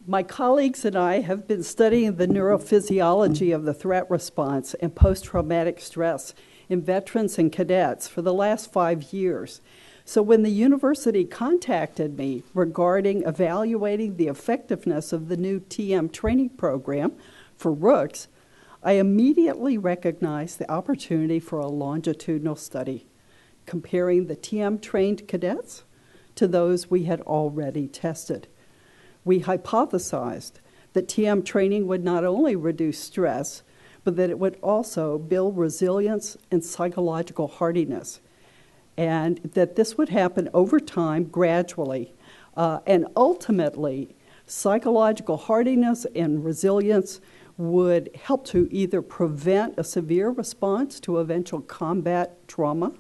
My colleagues and I have been studying the neurophysiology of the threat response and post-traumatic stress in veterans and cadets for the last 5 years. So when the university contacted me regarding evaluating the effectiveness of the new TM training program for Rooks, I immediately recognized the opportunity for a longitudinal study, comparing the TM-trained cadets to those we had already tested. We hypothesized that TM training would not only reduce stress, but that it would also build resilience and psychological hardiness, and that this would happen over time gradually. And ultimately, psychological hardiness and resilience would help to either prevent a severe response to eventual combat trauma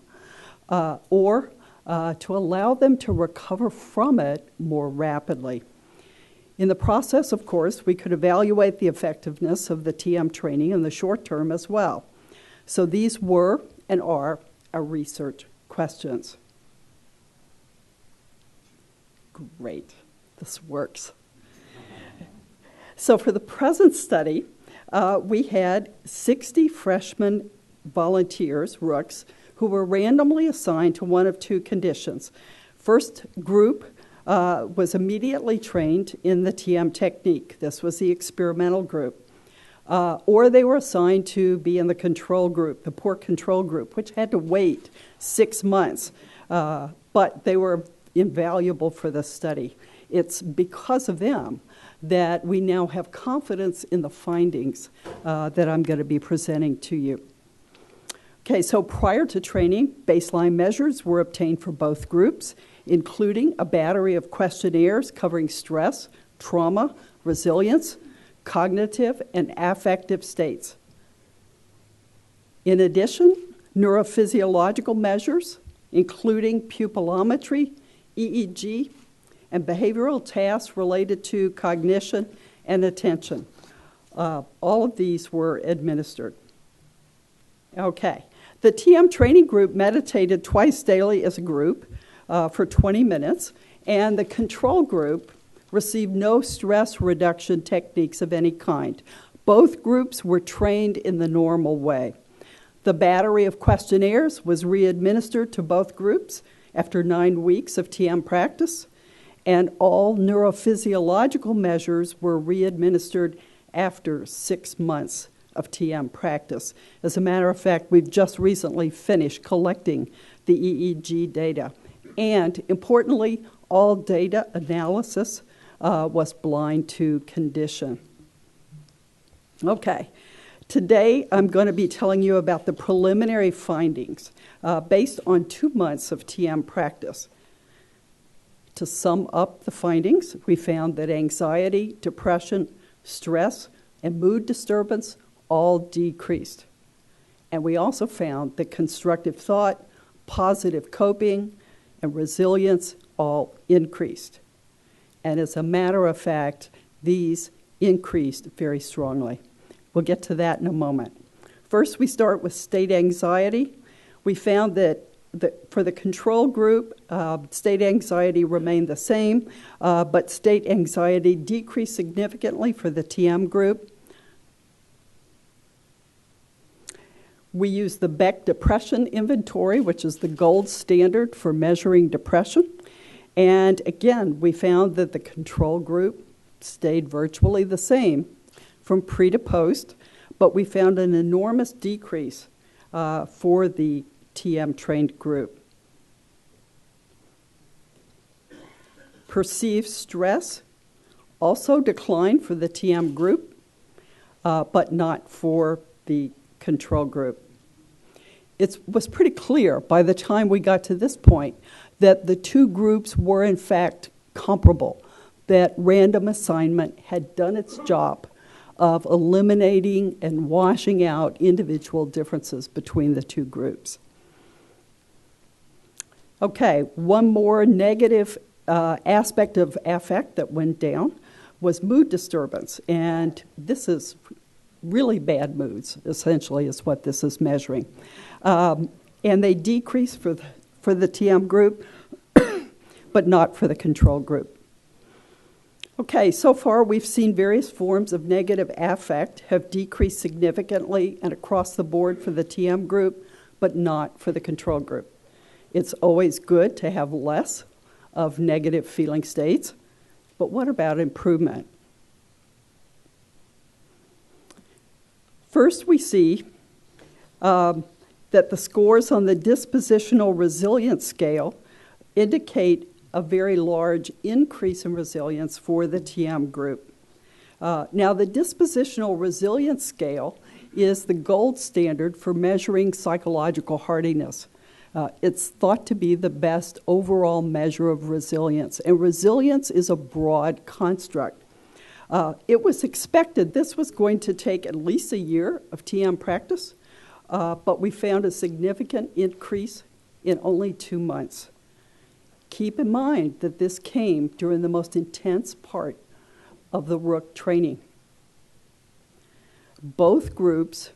or to allow them to recover from it more rapidly. In the process, of course, we could evaluate the effectiveness of the TM training in the short term as well. So these were and are our research questions. Great, this works. So for the present study, we had 60 freshman volunteers, rooks, who were randomly assigned to one of two conditions. First group was immediately trained in the TM technique. This was the experimental group. Or they were assigned to be in the control group, the poor control group, which had to wait 6 months. But they were invaluable for the study. It's because of them that we now have confidence in the findings that I'm going to be presenting to you. Okay, so prior to training, baseline measures were obtained for both groups, including a battery of questionnaires covering stress, trauma, resilience, cognitive, and affective states. In addition, neurophysiological measures, including pupillometry, EEG, and behavioral tasks related to cognition and attention. All of these were administered. Okay. The TM training group meditated twice daily as a group for 20 minutes, and the control group received no stress reduction techniques of any kind. Both groups were trained in the normal way. The battery of questionnaires was re-administered to both groups after 9 weeks of TM practice, and all neurophysiological measures were re-administered after 6 months of TM practice. As a matter of fact, we've just recently finished collecting the EEG data. And importantly, all data analysis was blind to condition. Okay, today I'm going to be telling you about the preliminary findings based on 2 months of TM practice. To sum up the findings, we found that anxiety, depression, stress, and mood disturbance all decreased. And we also found that constructive thought, positive coping, and resilience all increased. And as a matter of fact, these increased very strongly. We'll get to that in a moment. First, we start with state anxiety. We found that for the control group, state anxiety remained the same, but state anxiety decreased significantly for the TM group. We used the BECK Depression Inventory, which is the gold standard for measuring depression. And again, we found that the control group stayed virtually the same from pre to post, but we found an enormous decrease for the TM trained group. Perceived stress also declined for the TM group, but not for the control group. It was pretty clear by the time we got to this point that the two groups were in fact comparable, that random assignment had done its job of eliminating and washing out individual differences between the two groups. Okay, one more negative aspect of affect that went down was mood disturbance, and this is really bad moods, essentially, is what this is measuring. And they decrease for the TM group, but not for the control group. Okay, so far we've seen various forms of negative affect have decreased significantly and across the board for the TM group, but not for the control group. It's always good to have less of negative feeling states, but what about improvement? First, we see that the scores on the dispositional resilience scale indicate a very large increase in resilience for the TM group. Now, the dispositional resilience scale is the gold standard for measuring psychological hardiness. It's thought to be the best overall measure of resilience, and resilience is a broad construct. It was expected this was going to take at least a year of TM practice, but we found a significant increase in only 2 months. Keep in mind that this came during the most intense part of the Rook training. Both groups,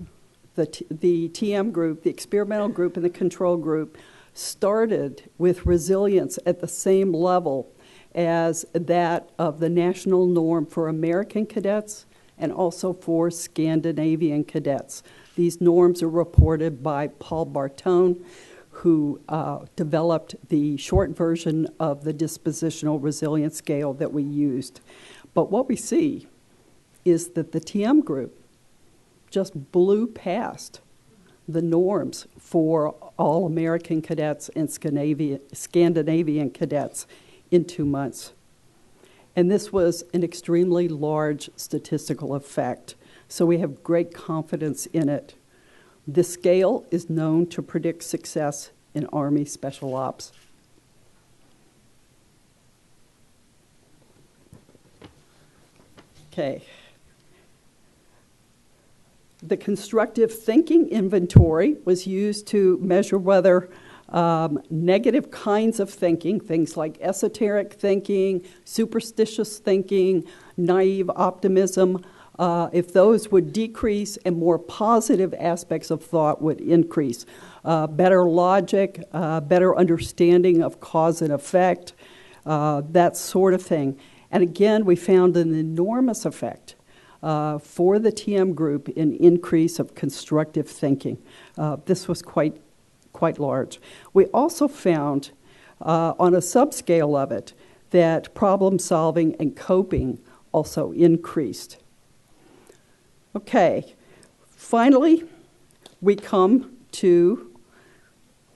the TM group, the experimental group, and the control group, started with resilience at the same level as that of the national norm for American cadets and also for Scandinavian cadets. These norms are reported by Paul Bartone, who developed the short version of the dispositional resilience scale that we used. But what we see is that the TM group just blew past the norms for all American cadets and Scandinavian cadets in 2 months. And this was an extremely large statistical effect, so we have great confidence in it. This scale is known to predict success in Army Special Ops. Okay. The constructive thinking inventory was used to measure whether negative kinds of thinking, things like esoteric thinking, superstitious thinking, naive optimism, if those would decrease and more positive aspects of thought would increase. Better logic, better understanding of cause and effect, that sort of thing. And again, we found an enormous effect for the TM group in increase of constructive thinking. This was quite large. We also found on a subscale of it that problem solving and coping also increased. Okay, finally, we come to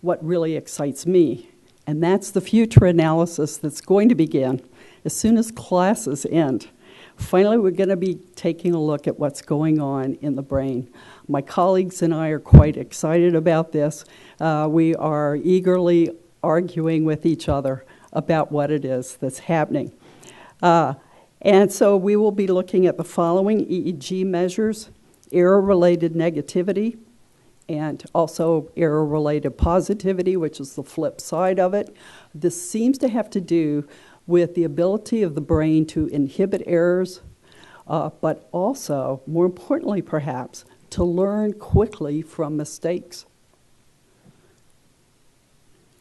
what really excites me, and that's the future analysis that's going to begin as soon as classes end. Finally, we're going to be taking a look at what's going on in the brain. My colleagues and I are quite excited about this. We are eagerly arguing with each other about what it is that's happening. And so we will be looking at the following EEG measures: error-related negativity, and also error-related positivity, which is the flip side of it. This seems to have to do with the ability of the brain to inhibit errors, but also, more importantly perhaps, to learn quickly from mistakes.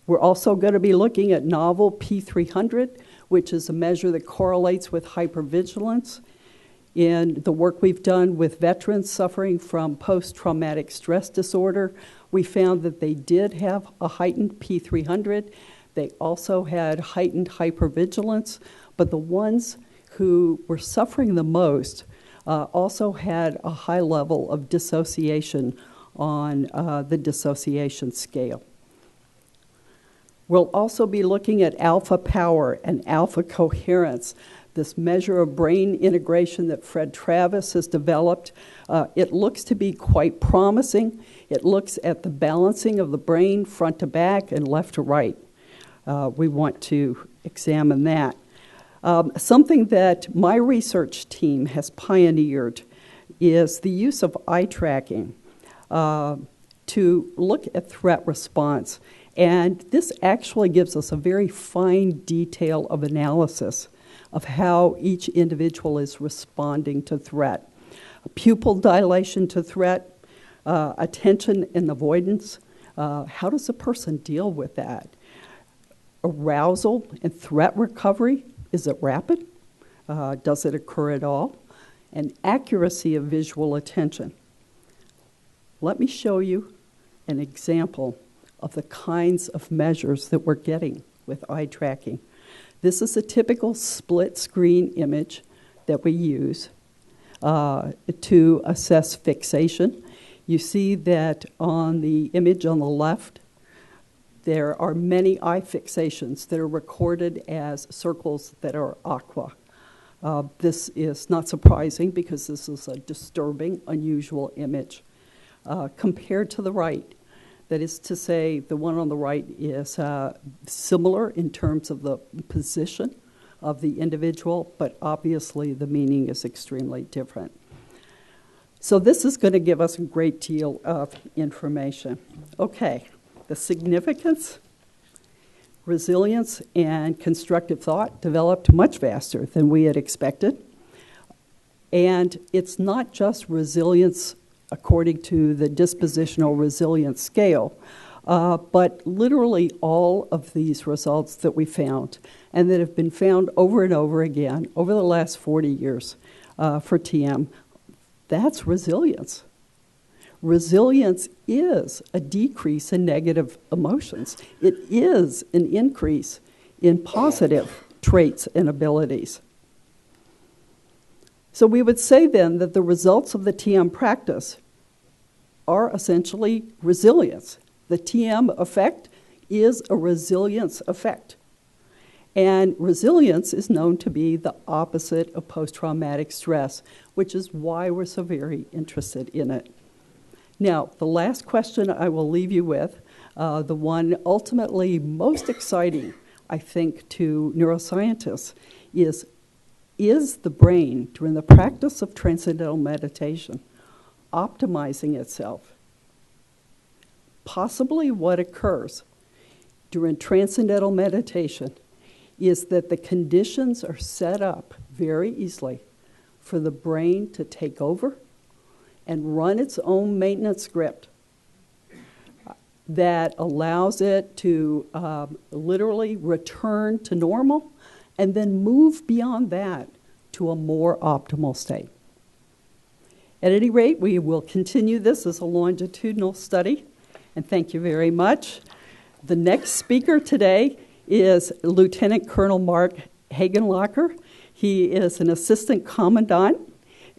We're also going to be looking at novel P300, which is a measure that correlates with hypervigilance. In the work we've done with veterans suffering from post-traumatic stress disorder, we found that they did have a heightened P300. They also had heightened hypervigilance, but the ones who were suffering the most also had a high level of dissociation on the dissociation scale. We'll also be looking at alpha power and alpha coherence, this measure of brain integration that Fred Travis has developed. It looks to be quite promising. It looks at the balancing of the brain front to back and left to right. We want to examine that. Something that my research team has pioneered is the use of eye tracking to look at threat response. And this actually gives us a very fine detail of analysis of how each individual is responding to threat. Pupil dilation to threat, attention and avoidance. How does a person deal with that? Arousal and threat recovery, is it rapid? Does it occur at all? And accuracy of visual attention. Let me show you an example of the kinds of measures that we're getting with eye tracking. This is a typical split screen image that we use to assess fixation. You see that on the image on the left, there are many eye fixations that are recorded as circles that are aqua. This is not surprising because this is a disturbing, unusual image. Compared to the right, that is to say, the one on the right is similar in terms of the position of the individual, but obviously the meaning is extremely different. So this is going to give us a great deal of information. Okay, the significance. Resilience and constructive thought developed much faster than we had expected. And it's not just resilience according to the dispositional resilience scale, but literally all of these results that we found and that have been found over and over again over the last 40 years for TM, that's resilience. Resilience is a decrease in negative emotions. It is an increase in positive traits and abilities. So we would say then that the results of the TM practice are essentially resilience. The TM effect is a resilience effect. And resilience is known to be the opposite of post-traumatic stress, which is why we're so very interested in it. Now, the last question I will leave you with, the one ultimately most exciting, I think, to neuroscientists is the brain, during the practice of transcendental meditation, optimizing itself? Possibly what occurs during transcendental meditation is that the conditions are set up very easily for the brain to take over and run its own maintenance script that allows it to literally return to normal and then move beyond that to a more optimal state. At any rate, we will continue this as a longitudinal study, and thank you very much. The next speaker today is Lieutenant Colonel Mark Hagelin. He is an assistant commandant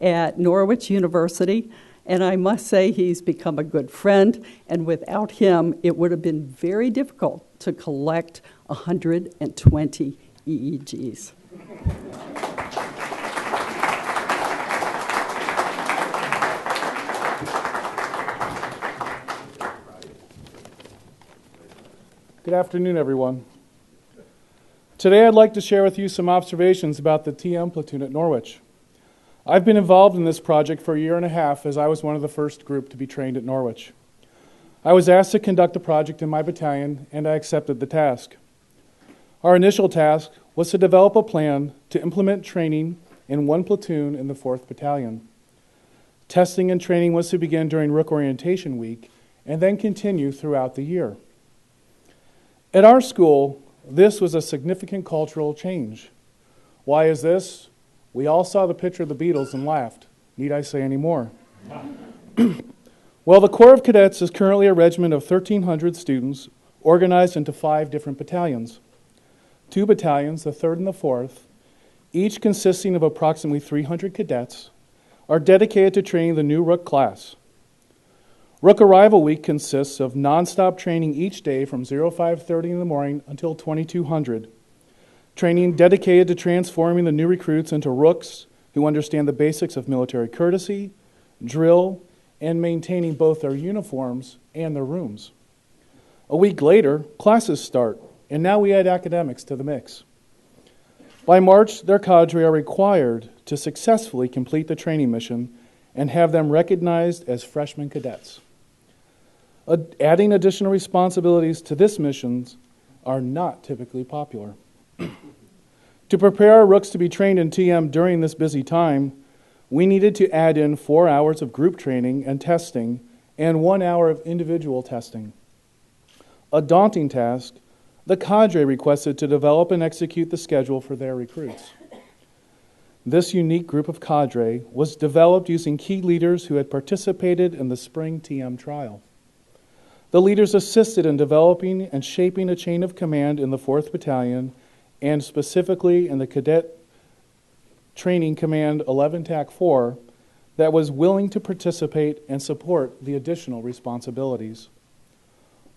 at Norwich University, and I must say he's become a good friend, and without him, it would have been very difficult to collect 120 EEGs. Good afternoon, everyone. Today I'd like to share with you some observations about the TM platoon at Norwich. I've been involved in this project for a year and a half as I was one of the first group to be trained at Norwich. I was asked to conduct a project in my battalion, and I accepted the task. Our initial task was to develop a plan to implement training in one platoon in the 4th Battalion. Testing and training was to begin during Rook Orientation Week and then continue throughout the year. At our school, this was a significant cultural change. Why is this? We all saw the picture of the Beatles and laughed. Need I say any more? Well, the Corps of Cadets is currently a regiment of 1,300 students organized into 5 different battalions. 2 battalions, the 3rd and the 4th, each consisting of approximately 300 cadets, are dedicated to training the new Rook class. Rook Arrival Week consists of nonstop training each day from 05:30 in the morning until 2200. Training dedicated to transforming the new recruits into Rooks who understand the basics of military courtesy, drill, and maintaining both their uniforms and their rooms. A week later, classes start, and now we add academics to the mix. By March, their cadre are required to successfully complete the training mission and have them recognized as freshman cadets. Adding additional responsibilities to this mission are not typically popular. To prepare our Rooks to be trained in TM during this busy time, we needed to add in 4 hours of group training and testing and 1 hour of individual testing. A daunting task, the cadre requested to develop and execute the schedule for their recruits. This unique group of cadre was developed using key leaders who had participated in the spring TM trial. The leaders assisted in developing and shaping a chain of command in the 4th Battalion and specifically in the Cadet Training Command 11 TAC 4 that was willing to participate and support the additional responsibilities.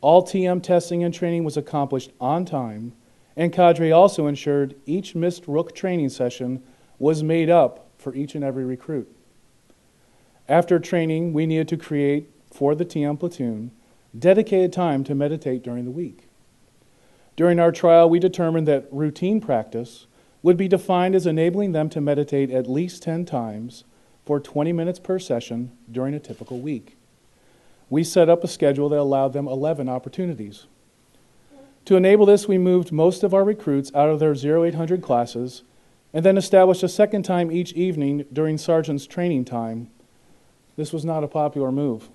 All TM testing and training was accomplished on time, and cadre also ensured each missed Rook training session was made up for each and every recruit. After training, we needed to create, for the TM platoon, dedicated time to meditate during the week. During our trial, we determined that routine practice would be defined as enabling them to meditate at least 10 times for 20 minutes per session during a typical week. We set up a schedule that allowed them 11 opportunities. To enable this, we moved most of our recruits out of their 0800 classes and then established a second time each evening during sergeant's training time. This was not a popular move.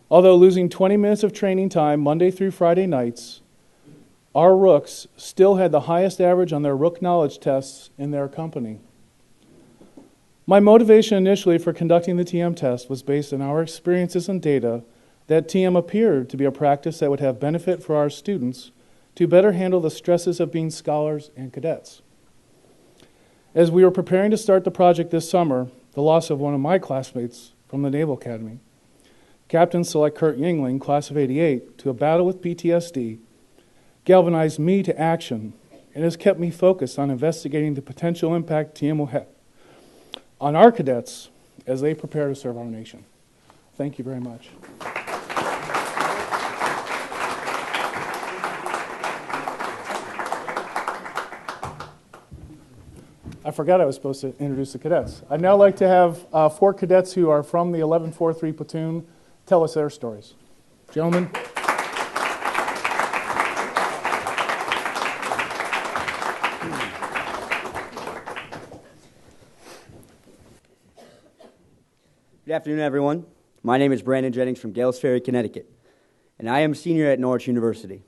Although losing 20 minutes of training time Monday through Friday nights, our rooks still had the highest average on their rook knowledge tests in their company. My motivation initially for conducting the TM test was based on our experiences and data that TM appeared to be a practice that would have benefit for our students to better handle the stresses of being scholars and cadets. As we were preparing to start the project this summer, the loss of one of my classmates from the Naval Academy, Captain Select Kurt Yingling, class of '88, to a battle with PTSD, galvanized me to action and has kept me focused on investigating the potential impact TM will have on our cadets as they prepare to serve our nation. Thank you very much. I forgot I was supposed to introduce the cadets. I'd now like to have 4 cadets who are from the 1143 platoon tell us their stories. Gentlemen. Good afternoon, everyone. My name is Brandon Jennings from Gales Ferry, Connecticut, and I am a senior at Norwich University.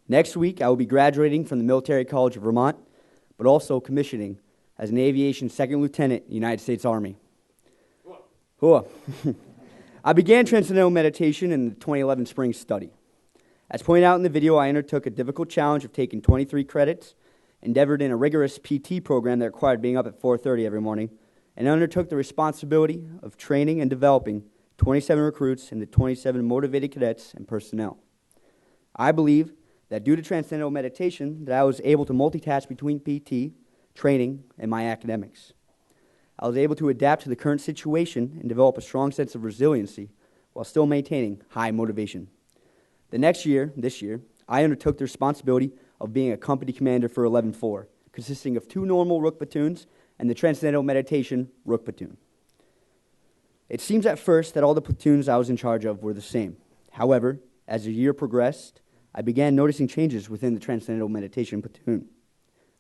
Next week, I will be graduating from the Military College of Vermont, but also commissioning as an aviation second lieutenant in the United States Army. Hua. I began Transcendental Meditation in the 2011 spring study. As pointed out in the video, I undertook a difficult challenge of taking 23 credits, endeavored in a rigorous PT program that required being up at 4:30 every morning, and undertook the responsibility of training and developing 27 recruits into 27 motivated cadets and personnel. I believe that due to Transcendental Meditation that I was able to multitask between PT, training, and my academics. I was able to adapt to the current situation and develop a strong sense of resiliency while still maintaining high motivation. This year, I undertook the responsibility of being a company commander for 11-4, consisting of 2 normal Rook platoons and the Transcendental Meditation Rook platoon. It seems at first that all the platoons I was in charge of were the same. However, as the year progressed, I began noticing changes within the Transcendental Meditation platoon.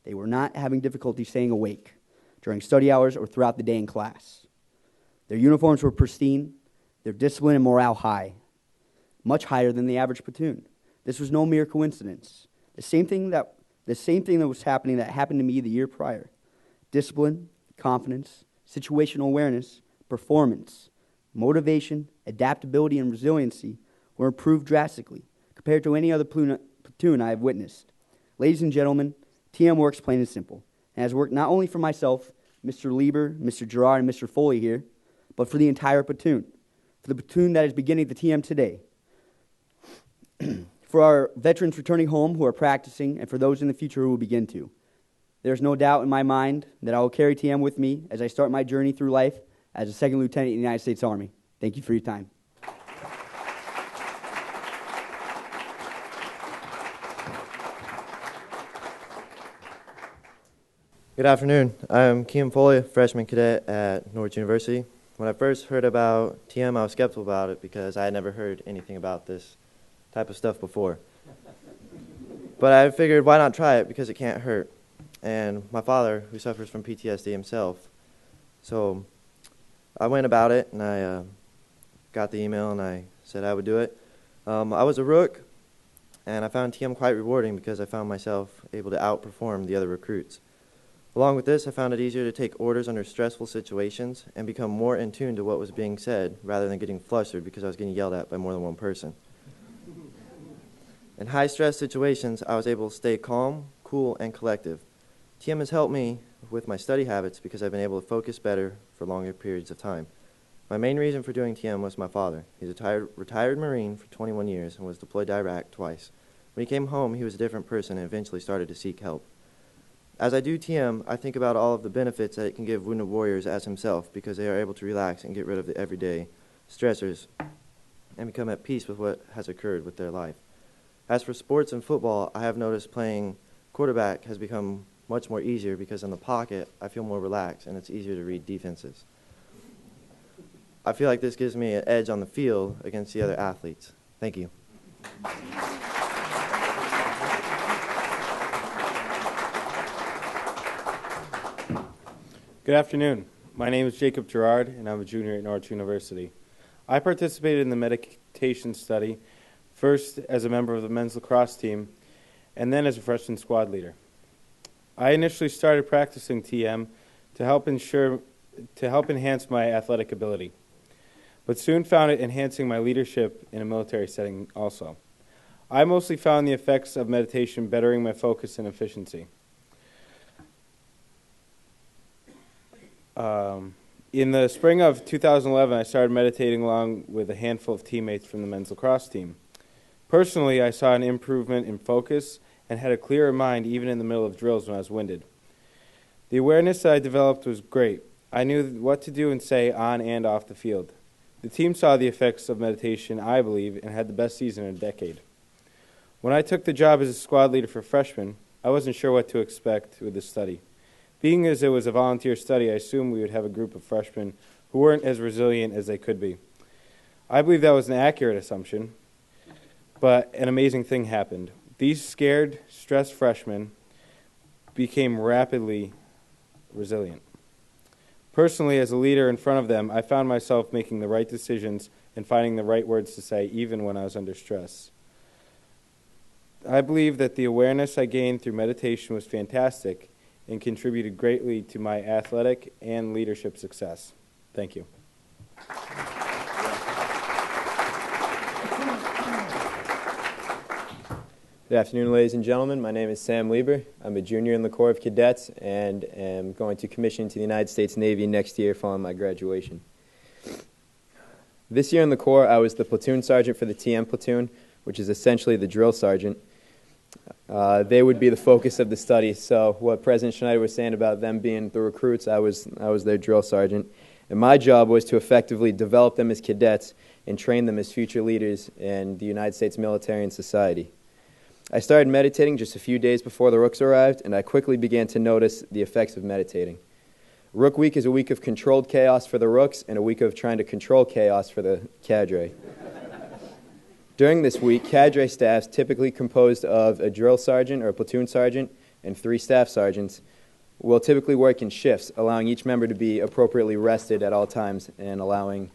They were not having difficulty staying awake during study hours or throughout the day in class. Their uniforms were pristine, their discipline and morale high, much higher than the average platoon. This was no mere coincidence. The same thing that was happening that happened to me the year prior. Discipline, confidence, situational awareness, performance, motivation, adaptability, and resiliency were improved drastically compared to any other platoon I have witnessed. Ladies and gentlemen, TM works plain and simple, and has worked not only for myself, Mr. Lieber, Mr. Gerard, and Mr. Foley here, but for the entire platoon, for the platoon that is beginning the TM today, for our veterans returning home who are practicing, and for those in the future who will begin to. There is no doubt in my mind that I will carry TM with me as I start my journey through life as a second lieutenant in the United States Army. Thank you for your time. Good afternoon. I'm Keem Foley, freshman cadet at Norwich University. When I first heard about TM, I was skeptical about it because I had never heard anything about this type of stuff before. But I figured, why not try it, because it can't hurt. And my father, who suffers from PTSD himself, so I went about it, and I got the email, and I said I would do it. I was a rook, and I found TM quite rewarding because I found myself able to outperform the other recruits. Along with this, I found it easier to take orders under stressful situations and become more in tune to what was being said rather than getting flustered because I was getting yelled at by more than one person. In high-stress situations, I was able to stay calm, cool, and collective. TM has helped me with my study habits because I've been able to focus better for longer periods of time. My main reason for doing TM was my father. He's a retired Marine for 21 years and was deployed to Iraq twice. When he came home, he was a different person and eventually started to seek help. As I do TM, I think about all of the benefits that it can give wounded warriors as himself because they are able to relax and get rid of the everyday stressors and become at peace with what has occurred with their life. As for sports and football, I have noticed playing quarterback has become much more easier because in the pocket, I feel more relaxed and it's easier to read defenses. I feel like this gives me an edge on the field against the other athletes. Thank you. Good afternoon. My name is Jacob Gerard, and I'm a junior at Norwich University. I participated in the meditation study, first as a member of the men's lacrosse team, and then as a freshman squad leader. I initially started practicing TM to help enhance my athletic ability, but soon found it enhancing my leadership in a military setting also. I mostly found the effects of meditation bettering my focus and efficiency. In the spring of 2011, I started meditating along with a handful of teammates from the men's lacrosse team. Personally, I saw an improvement in focus and had a clearer mind even in the middle of drills when I was winded. The awareness that I developed was great. I knew what to do and say on and off the field. The team saw the effects of meditation, I believe, and had the best season in a decade. When I took the job as a squad leader for freshmen, I wasn't sure what to expect with the study. Being as it was a volunteer study, I assumed we would have a group of freshmen who weren't as resilient as they could be. I believe that was an accurate assumption, but an amazing thing happened. These scared, stressed freshmen became rapidly resilient. Personally, as a leader in front of them, I found myself making the right decisions and finding the right words to say even when I was under stress. I believe that the awareness I gained through meditation was fantastic and contributed greatly to my athletic and leadership success. Thank you. Good afternoon, ladies and gentlemen. My name is Sam Lieber. I'm a junior in the Corps of Cadets and am going to commission to the United States Navy next year following my graduation. This year in the Corps, I was the platoon sergeant for the TM platoon, which is essentially the drill sergeant. They would be the focus of the study. So what President Schneider was saying about them being the recruits, I was their drill sergeant. And my job was to effectively develop them as cadets and train them as future leaders in the United States military and society. I started meditating just a few days before the Rooks arrived, and I quickly began to notice the effects of meditating. Rook Week is a week of controlled chaos for the Rooks and a week of trying to control chaos for the cadre. During this week, cadre staffs, typically composed of a drill sergeant or a platoon sergeant and 3 staff sergeants, will typically work in shifts, allowing each member to be appropriately rested at all times and allowing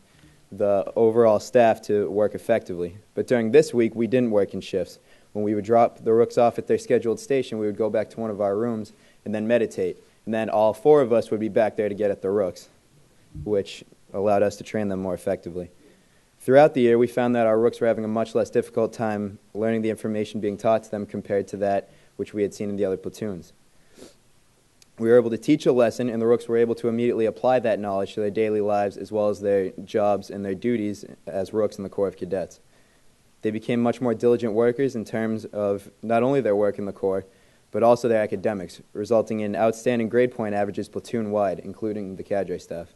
the overall staff to work effectively. But during this week, we didn't work in shifts. When we would drop the Rooks off at their scheduled station, we would go back to one of our rooms and then meditate. And then all 4 of us would be back there to get at the Rooks, which allowed us to train them more effectively. Throughout the year, we found that our Rooks were having a much less difficult time learning the information being taught to them compared to that which we had seen in the other platoons. We were able to teach a lesson, and the Rooks were able to immediately apply that knowledge to their daily lives as well as their jobs and their duties as Rooks in the Corps of Cadets. They became much more diligent workers in terms of not only their work in the Corps, but also their academics, resulting in outstanding grade point averages platoon-wide, including the cadre staff.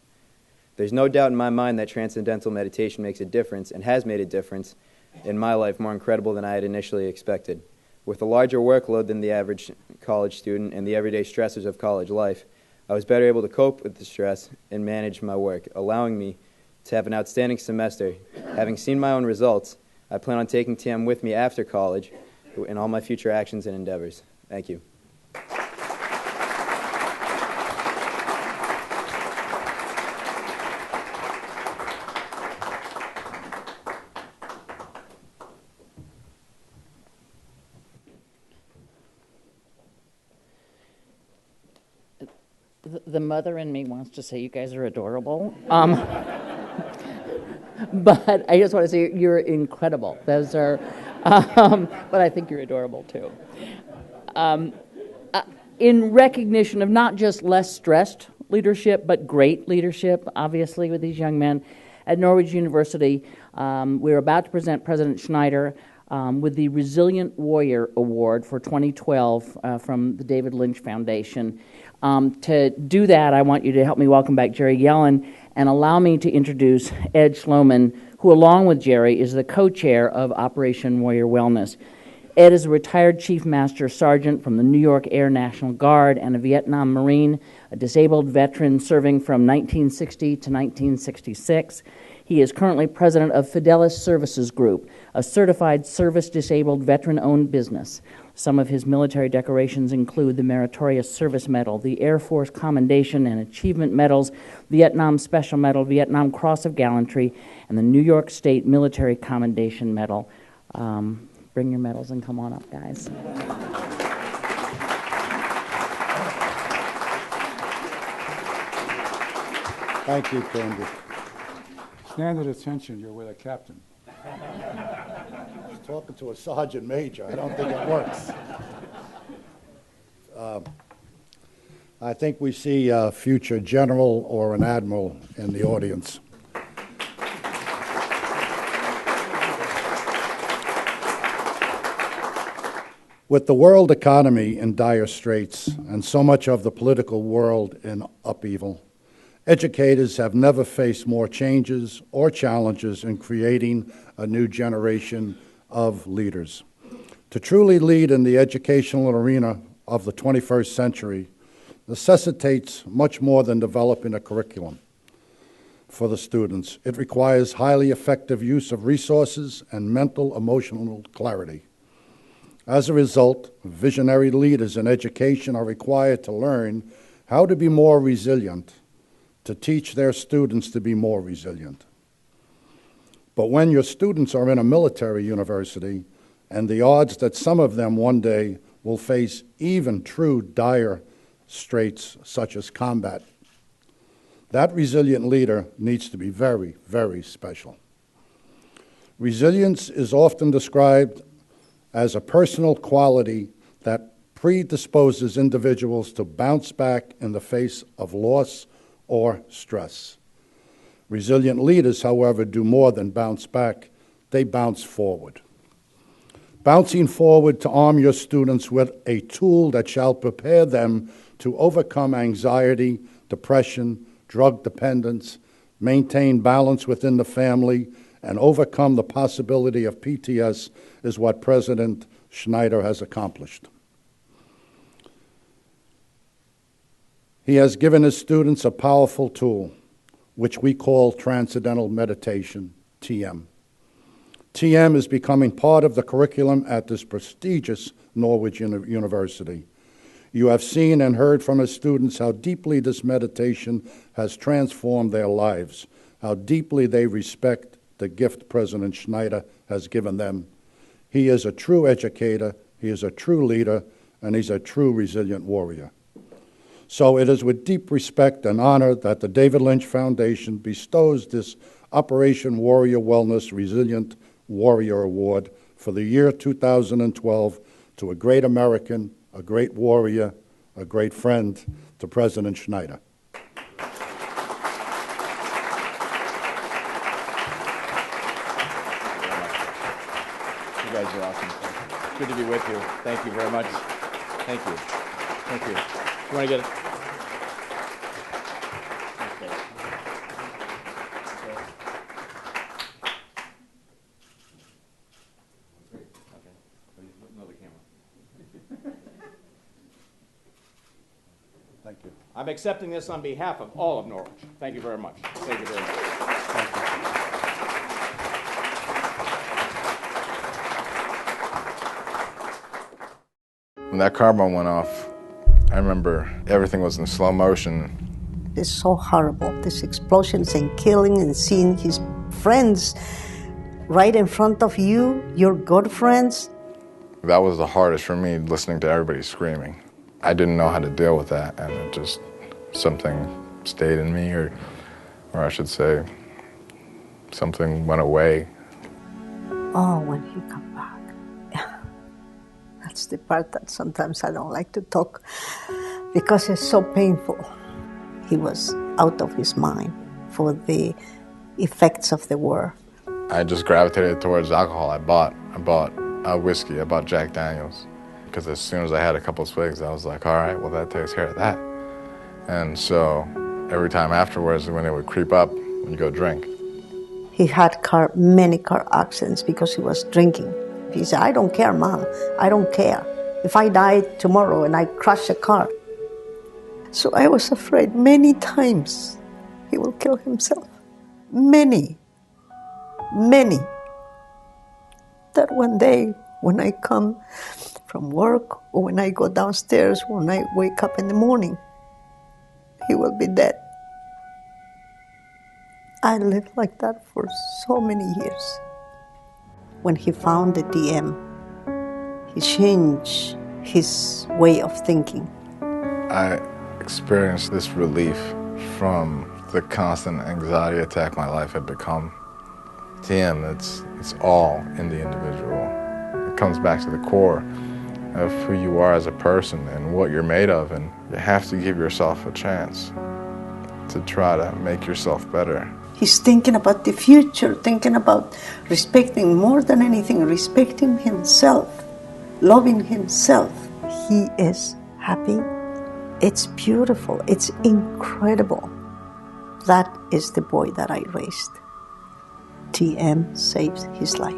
There's no doubt in my mind that Transcendental Meditation makes a difference and has made a difference in my life more incredible than I had initially expected. With a larger workload than the average college student and the everyday stressors of college life, I was better able to cope with the stress and manage my work, allowing me to have an outstanding semester. Having seen my own results, I plan on taking TM with me after college in all my future actions and endeavors. Thank you. The mother in me wants to say you guys are adorable. But I just want to say you're incredible. Those are, but I think you're adorable too. In recognition of not just less stressed leadership, but great leadership, obviously, with these young men, at Norwich University, we're about to present President Schneider with the Resilient Warrior Award for 2012 from the David Lynch Foundation. To do that, I want you to help me welcome back Jerry Yellen and allow me to introduce Ed Schloman, who along with Jerry is the co-chair of Operation Warrior Wellness. Ed is a retired Chief Master Sergeant from the New York Air National Guard and a Vietnam Marine, a disabled veteran serving from 1960 to 1966. He is currently president of Fidelis Services Group, a certified service-disabled veteran-owned business. Some of his military decorations include the Meritorious Service Medal, the Air Force Commendation and Achievement Medals, Vietnam Special Medal, Vietnam Cross of Gallantry, and the New York State Military Commendation Medal. Bring your medals and come on up, guys. Thank you, Candy. Stand at attention, you're with a captain. I was talking to a sergeant major. I don't think it works. I think we see a future general or an admiral in the audience. With the world economy in dire straits and so much of the political world in upheaval, educators have never faced more changes or challenges in creating a new generation of leaders. To truly lead in the educational arena of the 21st century necessitates much more than developing a curriculum for the students. It requires highly effective use of resources and mental, emotional clarity. As a result, visionary leaders in education are required to learn how to be more resilient, to teach their students to be more resilient. But when your students are in a military university, and the odds that some of them one day will face even true dire straits such as combat, that resilient leader needs to be very, very special. Resilience is often described as a personal quality that predisposes individuals to bounce back in the face of loss or stress. Resilient leaders, however, do more than bounce back. They bounce forward. Bouncing forward to arm your students with a tool that shall prepare them to overcome anxiety, depression, drug dependence, maintain balance within the family, and overcome the possibility of PTS is what President Schneider has accomplished. He has given his students a powerful tool, which we call Transcendental Meditation, TM. TM is becoming part of the curriculum at this prestigious Norwich University. You have seen and heard from his students how deeply this meditation has transformed their lives, how deeply they respect the gift President Schneider has given them. He is a true educator, he is a true leader, and he's a true resilient warrior. So it is with deep respect and honor that the David Lynch Foundation bestows this Operation Warrior Wellness Resilient Warrior Award for the year 2012 to a great American, a great warrior, a great friend, to President Schneider. You guys are awesome. Good to be with you. Thank you very much. Thank you. Thank you. You want to get it? Thank you. I'm accepting this on behalf of all of Norwich. Thank you very much. Thank you very much. Thank you. When that car bomb went off, I remember everything was in slow motion. It's so horrible, these explosions and killing and seeing his friends right in front of you, your good friends. That was the hardest for me, listening to everybody screaming. I didn't know how to deal with that, and it just, something stayed in me, or I should say, something went away. Oh, when he come back. That's the part that sometimes I don't like to talk because it's so painful. He was out of his mind for the effects of the war. I just gravitated towards alcohol. I bought whiskey, I bought Jack Daniels. Because as soon as I had a couple of swigs, I was like, all right, well, that takes care of that. And so every time afterwards, when it would creep up, you go drink. He had many car accidents because he was drinking. He said, I don't care, Mom. I don't care. If I die tomorrow and I crash a car. So I was afraid many times he will kill himself. Many. many, that one day when I come from work or when I go downstairs, when I wake up in the morning, he will be dead. I lived like that for so many years. When he found the TM, he changed his way of thinking. I experienced this relief from the constant anxiety attack my life had become. TM, it's all in the individual. It comes back to the core of who you are as a person and what you're made of, and you have to give yourself a chance to try to make yourself better. He's thinking about the future, thinking about respecting more than anything, respecting himself, loving himself. He is happy. It's beautiful. It's incredible. That is the boy that I raised. TM saved his life.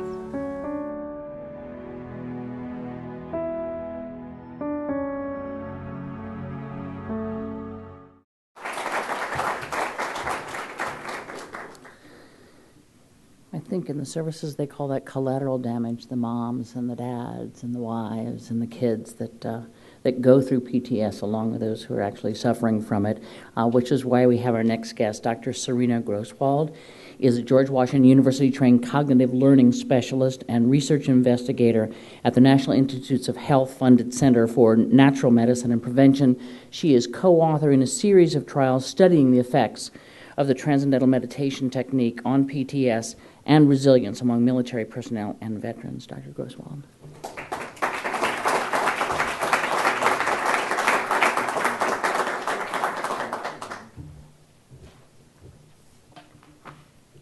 I think in the services they call that collateral damage, the moms and the dads and the wives and the kids that go through PTS along with those who are actually suffering from it, which is why we have our next guest. Dr. Serena Grosswald is a George Washington University-trained cognitive learning specialist and research investigator at the National Institutes of Health-funded Center for Natural Medicine and Prevention. She is co-author in a series of trials studying the effects of the Transcendental Meditation technique on PTS and resilience among military personnel and veterans. Dr. Grosswald.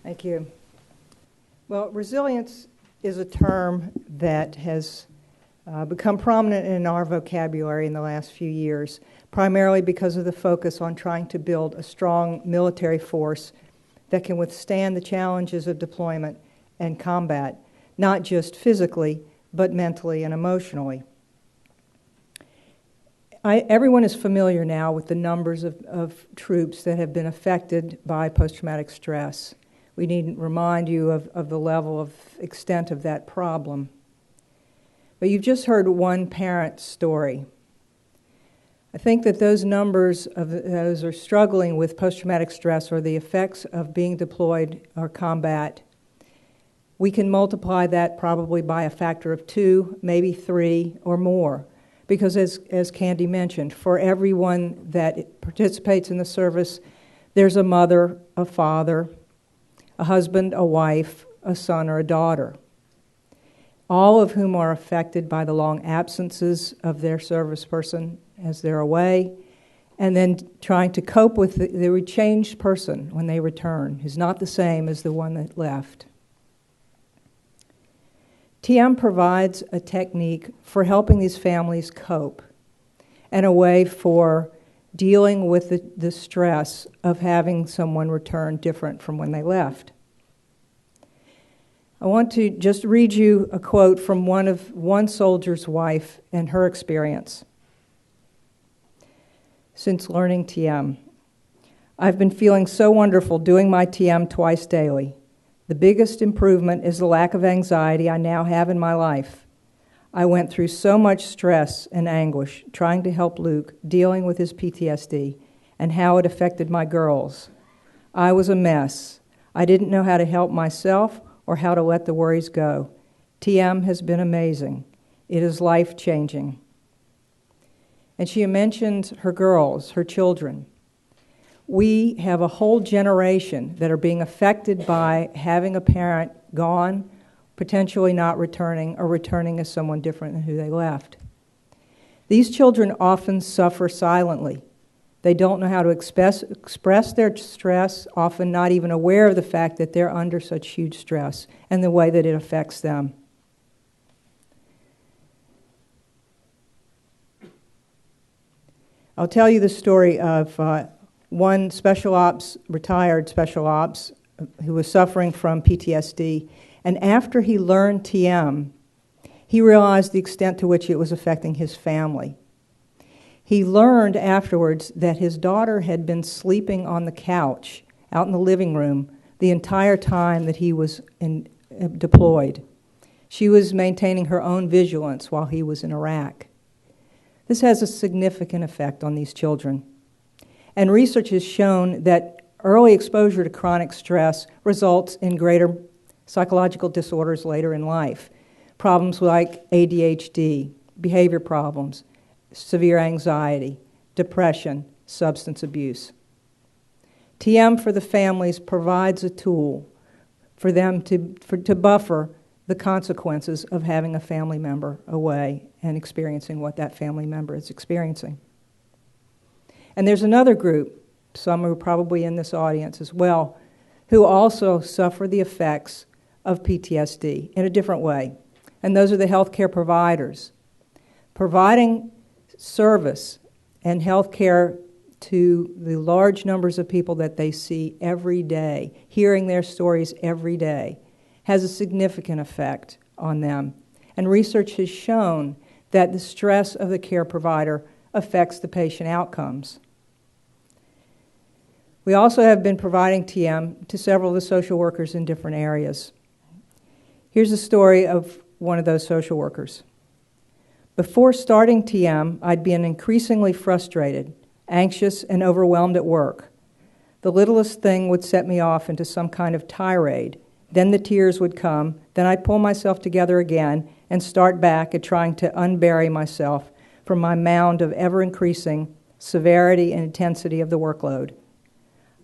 Thank you. Well, resilience is a term that has become prominent in our vocabulary in the last few years, primarily because of the focus on trying to build a strong military force that can withstand the challenges of deployment and combat, not just physically, but mentally and emotionally. Everyone is familiar now with the numbers of troops that have been affected by post-traumatic stress. We needn't remind you of the level of extent of that problem. But you've just heard one parent's story. I think that those numbers of those who are struggling with post-traumatic stress or the effects of being deployed or combat, we can multiply that probably by a factor of 2, maybe 3 or more. Because as Candy mentioned, for everyone that participates in the service, there's a mother, a father, a husband, a wife, a son, or a daughter, all of whom are affected by the long absences of their service person as they're away, and then trying to cope with the changed person when they return, who's not the same as the one that left. TM provides a technique for helping these families cope and a way for dealing with the stress of having someone return different from when they left. I want to just read you a quote from one soldier's wife and her experience. Since learning TM, I've been feeling so wonderful doing my TM twice daily. The biggest improvement is the lack of anxiety I now have in my life. I went through so much stress and anguish trying to help Luke dealing with his PTSD and how it affected my girls. I was a mess. I didn't know how to help myself or how to let the worries go. TM has been amazing. It is life-changing. And she mentioned her girls, her children. We have a whole generation that are being affected by having a parent gone, potentially not returning, or returning as someone different than who they left. These children often suffer silently. They don't know how to express their stress, often not even aware of the fact that they're under such huge stress and the way that it affects them. I'll tell you the story of one retired special ops, who was suffering from PTSD. And after he learned TM, he realized the extent to which it was affecting his family. He learned afterwards that his daughter had been sleeping on the couch out in the living room the entire time that he was deployed. She was maintaining her own vigilance while he was in Iraq. This has a significant effect on these children. And research has shown that early exposure to chronic stress results in greater psychological disorders later in life. Problems like ADHD, behavior problems, severe anxiety, depression, substance abuse. TM for the families provides a tool for them to buffer the consequences of having a family member away and experiencing what that family member is experiencing. And there's another group, some who are probably in this audience as well, who also suffer the effects of PTSD in a different way. And those are the healthcare providers. Providing service and healthcare to the large numbers of people that they see every day, hearing their stories every day, has a significant effect on them. And research has shown that the stress of the care provider affects the patient outcomes. We also have been providing TM to several of the social workers in different areas. Here's a story of one of those social workers. Before starting TM, I'd been increasingly frustrated, anxious, and overwhelmed at work. The littlest thing would set me off into some kind of tirade. Then the tears would come. Then I'd pull myself together again and start back at trying to unbury myself from my mound of ever-increasing severity and intensity of the workload.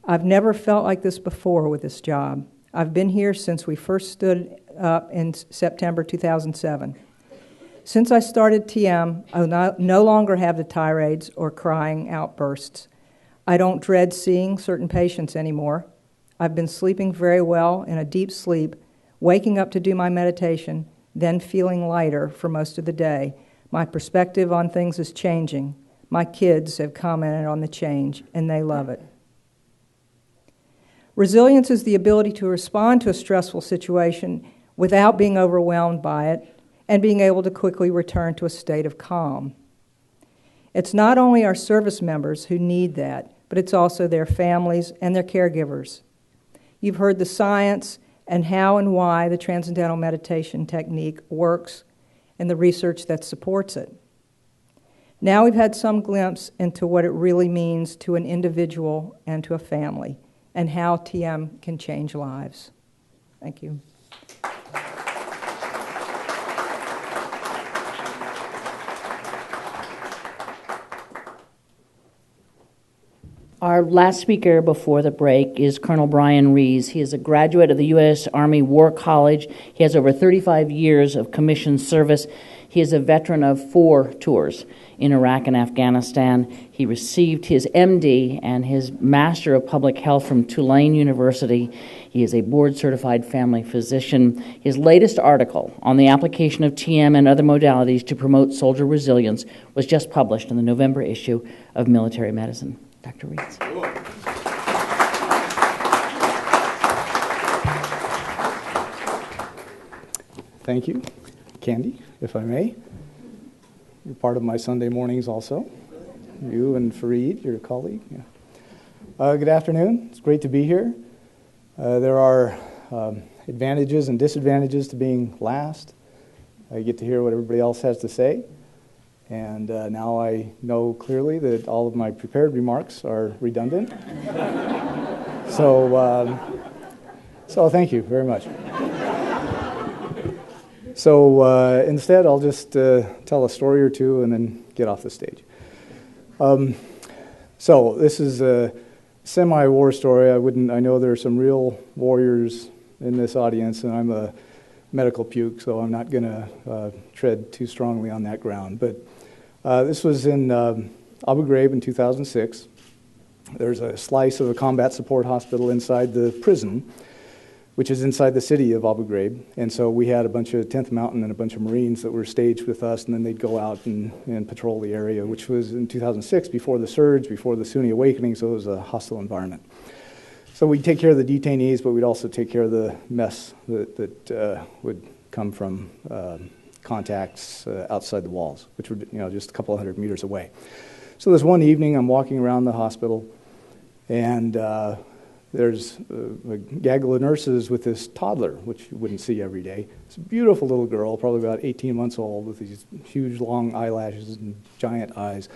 I've never felt like this before with this job. I've been here since we first stood up in September 2007. Since I started TM, I no longer have the tirades or crying outbursts. I don't dread seeing certain patients anymore. I've been sleeping very well in a deep sleep, waking up to do my meditation, then feeling lighter for most of the day. My perspective on things is changing. My kids have commented on the change, and they love it. Resilience is the ability to respond to a stressful situation without being overwhelmed by it and being able to quickly return to a state of calm. It's not only our service members who need that, but it's also their families and their caregivers. You've heard the science and how and why the Transcendental Meditation technique works and the research that supports it. Now we've had some glimpse into what it really means to an individual and to a family, and how TM can change lives. Thank you. Our last speaker before the break is Colonel Brian Rees. He is a graduate of the U.S. Army War College. He has over 35 years of commissioned service. He is a veteran of 4 tours in Iraq and Afghanistan. He received his MD and his Master of Public Health from Tulane University. He is a board-certified family physician. His latest article on the application of TM and other modalities to promote soldier resilience was just published in the November issue of Military Medicine. Dr. Rees. Thank you. Candy, if I may. You're part of my Sunday mornings also. You and Fareed, your colleague. Yeah. Good afternoon. It's great to be here. There are advantages and disadvantages to being last. I get to hear what everybody else has to say. And now I know clearly that all of my prepared remarks are redundant. So thank you very much. So instead, I'll just tell a story or two and then get off the stage. So this is a semi-war story. I know there are some real warriors in this audience, and I'm a medical puke, so I'm not going to tread too strongly on that ground. But this was in Abu Ghraib in 2006. There's a slice of a combat support hospital inside the prison, which is inside the city of Abu Ghraib. And so we had a bunch of 10th Mountain and a bunch of Marines that were staged with us, and then they'd go out and patrol the area, which was in 2006, before the surge, before the Sunni awakening, so it was a hostile environment. So we'd take care of the detainees, but we'd also take care of the mess that would come from contacts outside the walls, which were just a couple of 100 meters away. So this one evening, I'm walking around the hospital, and there's a gaggle of nurses with this toddler, which you wouldn't see every day. It's a beautiful little girl, probably about 18 months old, with these huge long eyelashes and giant eyes.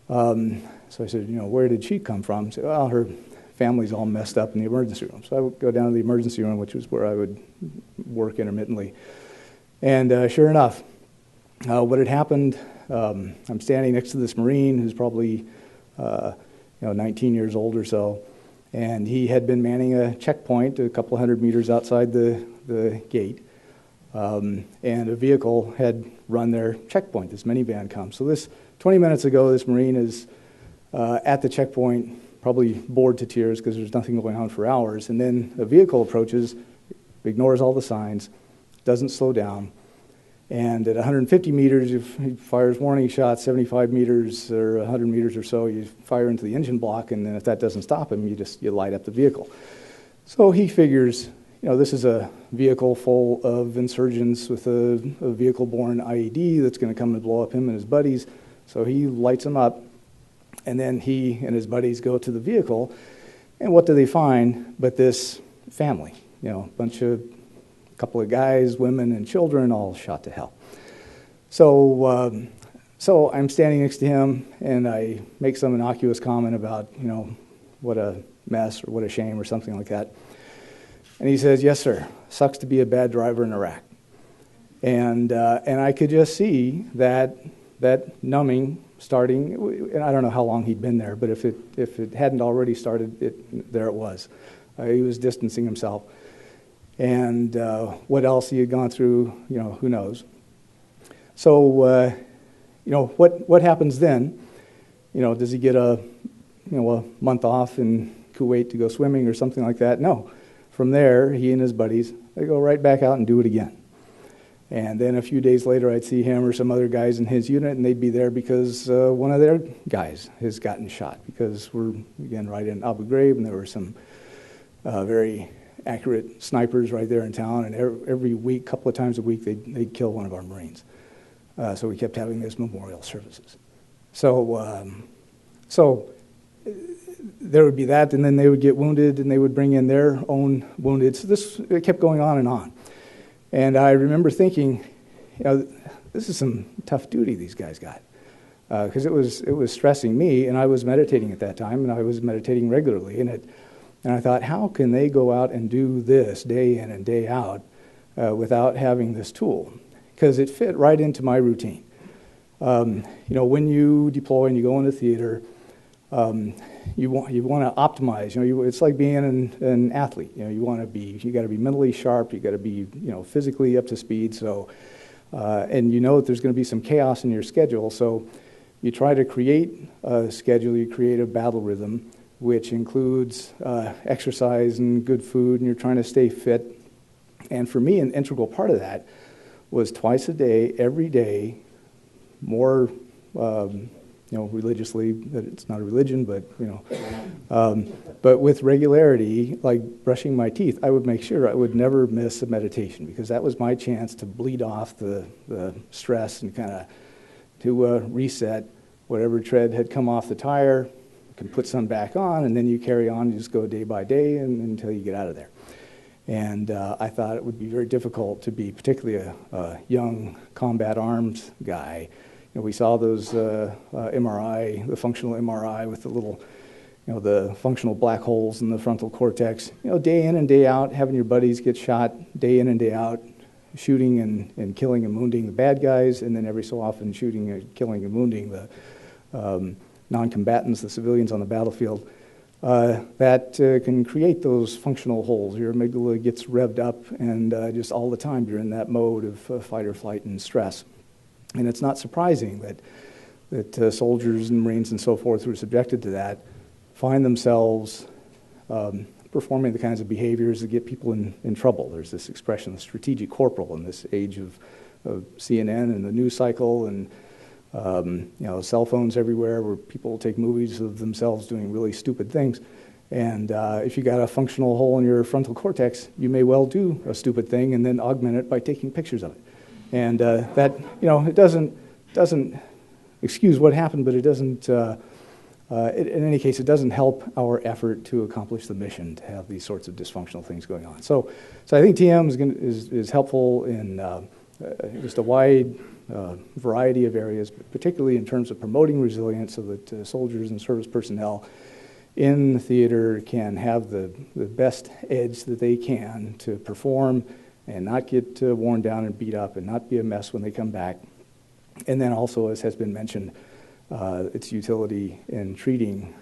So I said, where did she come from? She said, well, her family's all messed up in the emergency room. So I would go down to the emergency room, which was where I would work intermittently. And sure enough, what had happened, I'm standing next to this Marine who's probably 19 years old or so, and he had been manning a checkpoint a couple hundred meters outside the gate, and a vehicle had run their checkpoint. This minivan comes. So 20 minutes ago, this Marine is at the checkpoint, probably bored to tears because there's nothing going on for hours, and then a vehicle approaches, ignores all the signs, doesn't slow down, and at 150 meters, he fires warning shots, 75 meters or 100 meters or so, you fire into the engine block, and then if that doesn't stop him, you light up the vehicle. So he figures, this is a vehicle full of insurgents with a vehicle-borne IED that's going to come and blow up him and his buddies. So he lights them up, and then he and his buddies go to the vehicle, and what do they find but this family? A couple of guys, women, and children all shot to hell. So I'm standing next to him, and I make some innocuous comment about, what a mess or what a shame or something like that. And he says, yes, sir, sucks to be a bad driver in Iraq. And I could just see that numbing starting, and I don't know how long he'd been there, but if it hadn't already started, there it was. He was distancing himself. And what else he had gone through, who knows. So, what happens then? Does he get a month off in Kuwait to go swimming or something like that? No. From there, he and his buddies, they go right back out and do it again. And then a few days later, I'd see him or some other guys in his unit, and they'd be there because one of their guys has gotten shot. Because we're, again, right in Abu Ghraib, and there were some very accurate snipers right there in town, and every week, couple of times a week, they'd kill one of our Marines. So we kept having these memorial services. So there would be that, and then they would get wounded, and they would bring in their own wounded. So it kept going on and on. And I remember thinking, this is some tough duty these guys got, because it was stressing me, and I was meditating at that time, and I was meditating regularly, and I thought, how can they go out and do this day in and day out without having this tool? Because it fit right into my routine. When you deploy and you go into theater, you want to optimize. It's like being an athlete. You got to be mentally sharp. You got to be physically up to speed. So, and that there's going to be some chaos in your schedule. So, you try to create a schedule. You create a battle rhythm, which includes exercise and good food, and you're trying to stay fit. And for me, an integral part of that was twice a day, every day, more, religiously. That it's not a religion, but with regularity, like brushing my teeth, I would make sure I would never miss a meditation, because that was my chance to bleed off the stress and kind of to reset whatever tread had come off the tire. Can put some back on, and then you carry on. You just go day by day until you get out of there. And I thought it would be very difficult to be particularly a young combat arms guy. We saw those MRI, the functional MRI with the little, the functional black holes in the frontal cortex. Day in and day out, having your buddies get shot day in and day out, shooting and killing and wounding the bad guys, and then every so often shooting and killing and wounding the non-combatants, the civilians on the battlefield, that can create those functional holes. Your amygdala gets revved up, and just all the time you're in that mode of fight or flight and stress. And it's not surprising that soldiers and Marines and so forth who are subjected to that find themselves performing the kinds of behaviors that get people in trouble. There's this expression, the strategic corporal, in this age of CNN and the news cycle, and cell phones everywhere where people take movies of themselves doing really stupid things. And if you got a functional hole in your frontal cortex, you may well do a stupid thing and then augment it by taking pictures of it. And that, it doesn't excuse what happened, but it doesn't in any case, it doesn't help our effort to accomplish the mission to have these sorts of dysfunctional things going on. So I think TM is helpful in just a wide variety of areas, particularly in terms of promoting resilience so that soldiers and service personnel in the theater can have the best edge that they can to perform and not get worn down and beat up and not be a mess when they come back. And then also, as has been mentioned, its utility in treating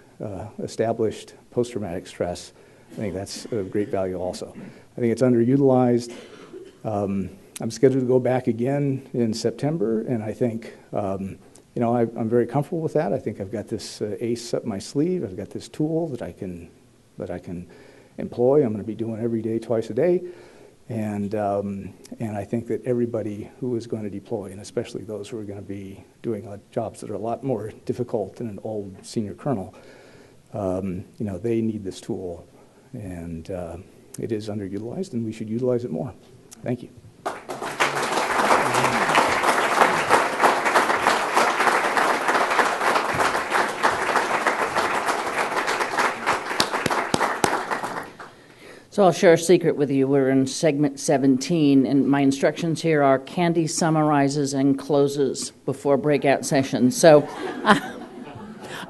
established post-traumatic stress. I think that's of great value also. I think it's underutilized. I'm scheduled to go back again in September, and I think I'm very comfortable with that. I think I've got this ace up my sleeve. I've got this tool that I can employ. I'm going to be doing every day, twice a day, and I think that everybody who is going to deploy, and especially those who are going to be doing jobs that are a lot more difficult than an old senior colonel, they need this tool, and it is underutilized, and we should utilize it more. Thank you. So I'll share a secret with you. We're in segment 17, and my instructions here are Candy summarizes and closes before breakout sessions. So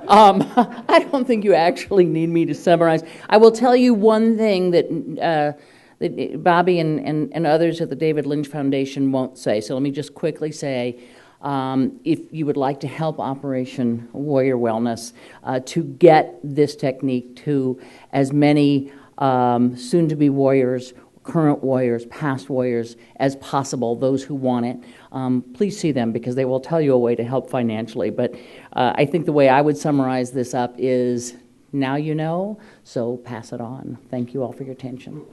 I don't think you actually need me to summarize. I will tell you one thing that Bobby and others at the David Lynch Foundation won't say. So let me just quickly say, if you would like to help Operation Warrior Wellness to get this technique to as many soon-to-be warriors, current warriors, past warriors as possible, those who want it, please see them because they will tell you a way to help financially. But I think the way I would summarize this up is, now you know, so pass it on. Thank you all for your attention.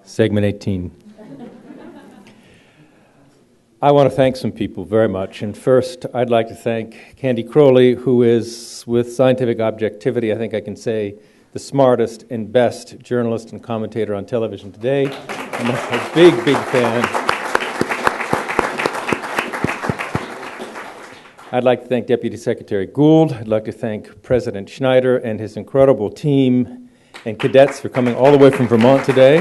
Segment 18. I want to thank some people very much. And first, I'd like to thank Candy Crowley, who is, with scientific objectivity, I think I can say, the smartest and best journalist and commentator on television today. I'm a big, big fan. I'd like to thank Deputy Secretary Gould. I'd like to thank President Schneider and his incredible team and cadets for coming all the way from Vermont today.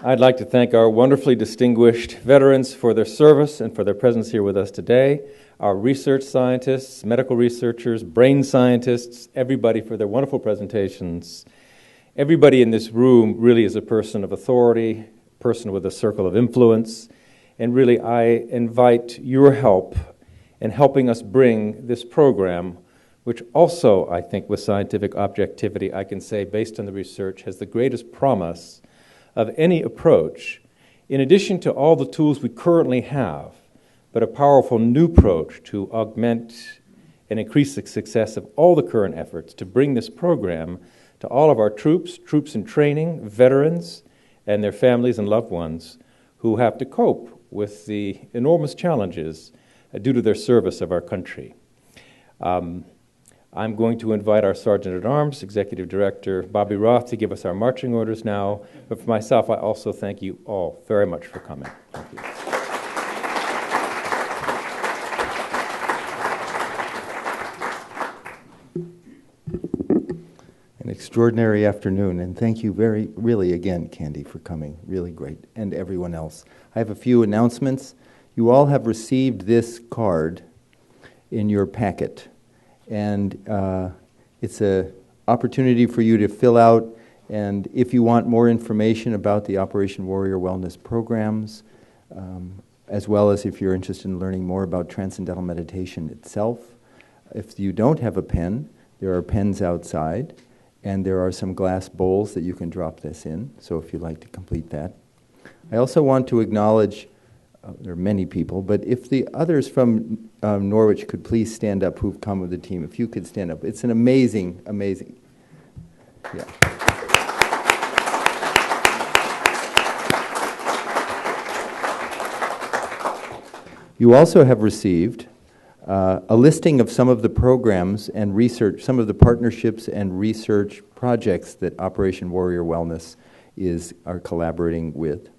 I'd like to thank our wonderfully distinguished veterans for their service and for their presence here with us today, our research scientists, medical researchers, brain scientists, everybody for their wonderful presentations. Everybody in this room really is a person of authority, a person with a circle of influence, and really I invite your help in helping us bring this program, which also, I think, with scientific objectivity, I can say, based on the research, has the greatest promise of any approach, in addition to all the tools we currently have, but a powerful new approach to augment and increase the success of all the current efforts to bring this program to all of our troops in training, veterans, and their families and loved ones who have to cope with the enormous challenges due to their service of our country. I'm going to invite our Sergeant-at-Arms, Executive Director Bobby Roth, to give us our marching orders now. But for myself, I also thank you all very much for coming. Thank you. An extraordinary afternoon, and thank you really again, Candy, for coming. Really great, and everyone else. I have a few announcements. You all have received this card in your packet. And it's an opportunity for you to fill out, and if you want more information about the Operation Warrior Wellness programs, as well as if you're interested in learning more about Transcendental Meditation itself. If you don't have a pen, there are pens outside, and there are some glass bowls that you can drop this in, so if you'd like to complete that. I also want to acknowledge there are many people, but if the others from Norwich could please stand up who've come with the team. If you could stand up. It's an amazing, yeah. You also have received a listing of some of the programs and research, some of the partnerships and research projects that Operation Warrior Wellness are collaborating with.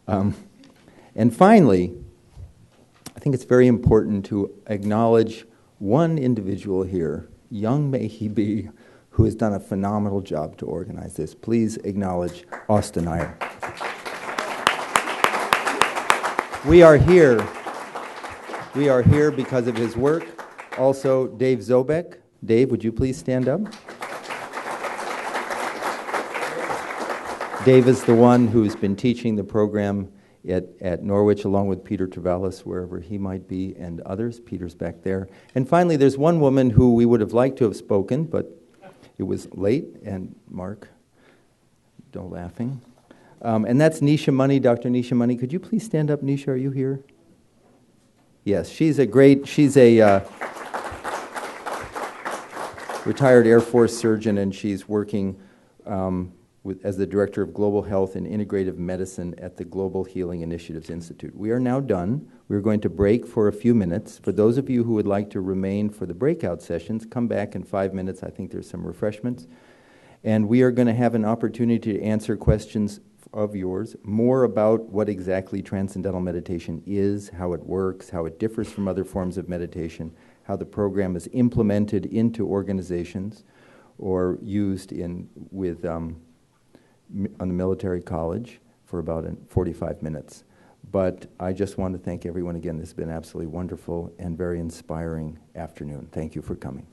And finally, I think it's very important to acknowledge one individual here, young may he be, who has done a phenomenal job to organize this. Please acknowledge Austin Iyer. We are here because of his work. Also, Dave Zobek. Dave, would you please stand up? Dave is the one who's been teaching the program at Norwich, along with Peter Travalis, wherever he might be, and others. Peter's back there. And finally, there's one woman who we would have liked to have spoken, but it was late, and Mark, don't laughing. And that's Nisha Money, Dr. Nisha Money. Could you please stand up, Nisha? Are you here? Yes, she's a retired Air Force surgeon, and she's working as the Director of Global Health and Integrative Medicine at the Global Healing Initiatives Institute. We are now done. We're going to break for a few minutes. For those of you who would like to remain for the breakout sessions, come back in 5 minutes. I think there's some refreshments. And we are going to have an opportunity to answer questions of yours, more about what exactly Transcendental Meditation is, how it works, how it differs from other forms of meditation, how the program is implemented into organizations or used on the military college for about 45 minutes. But I just want to thank everyone again. This has been absolutely wonderful and very inspiring afternoon. Thank you for coming.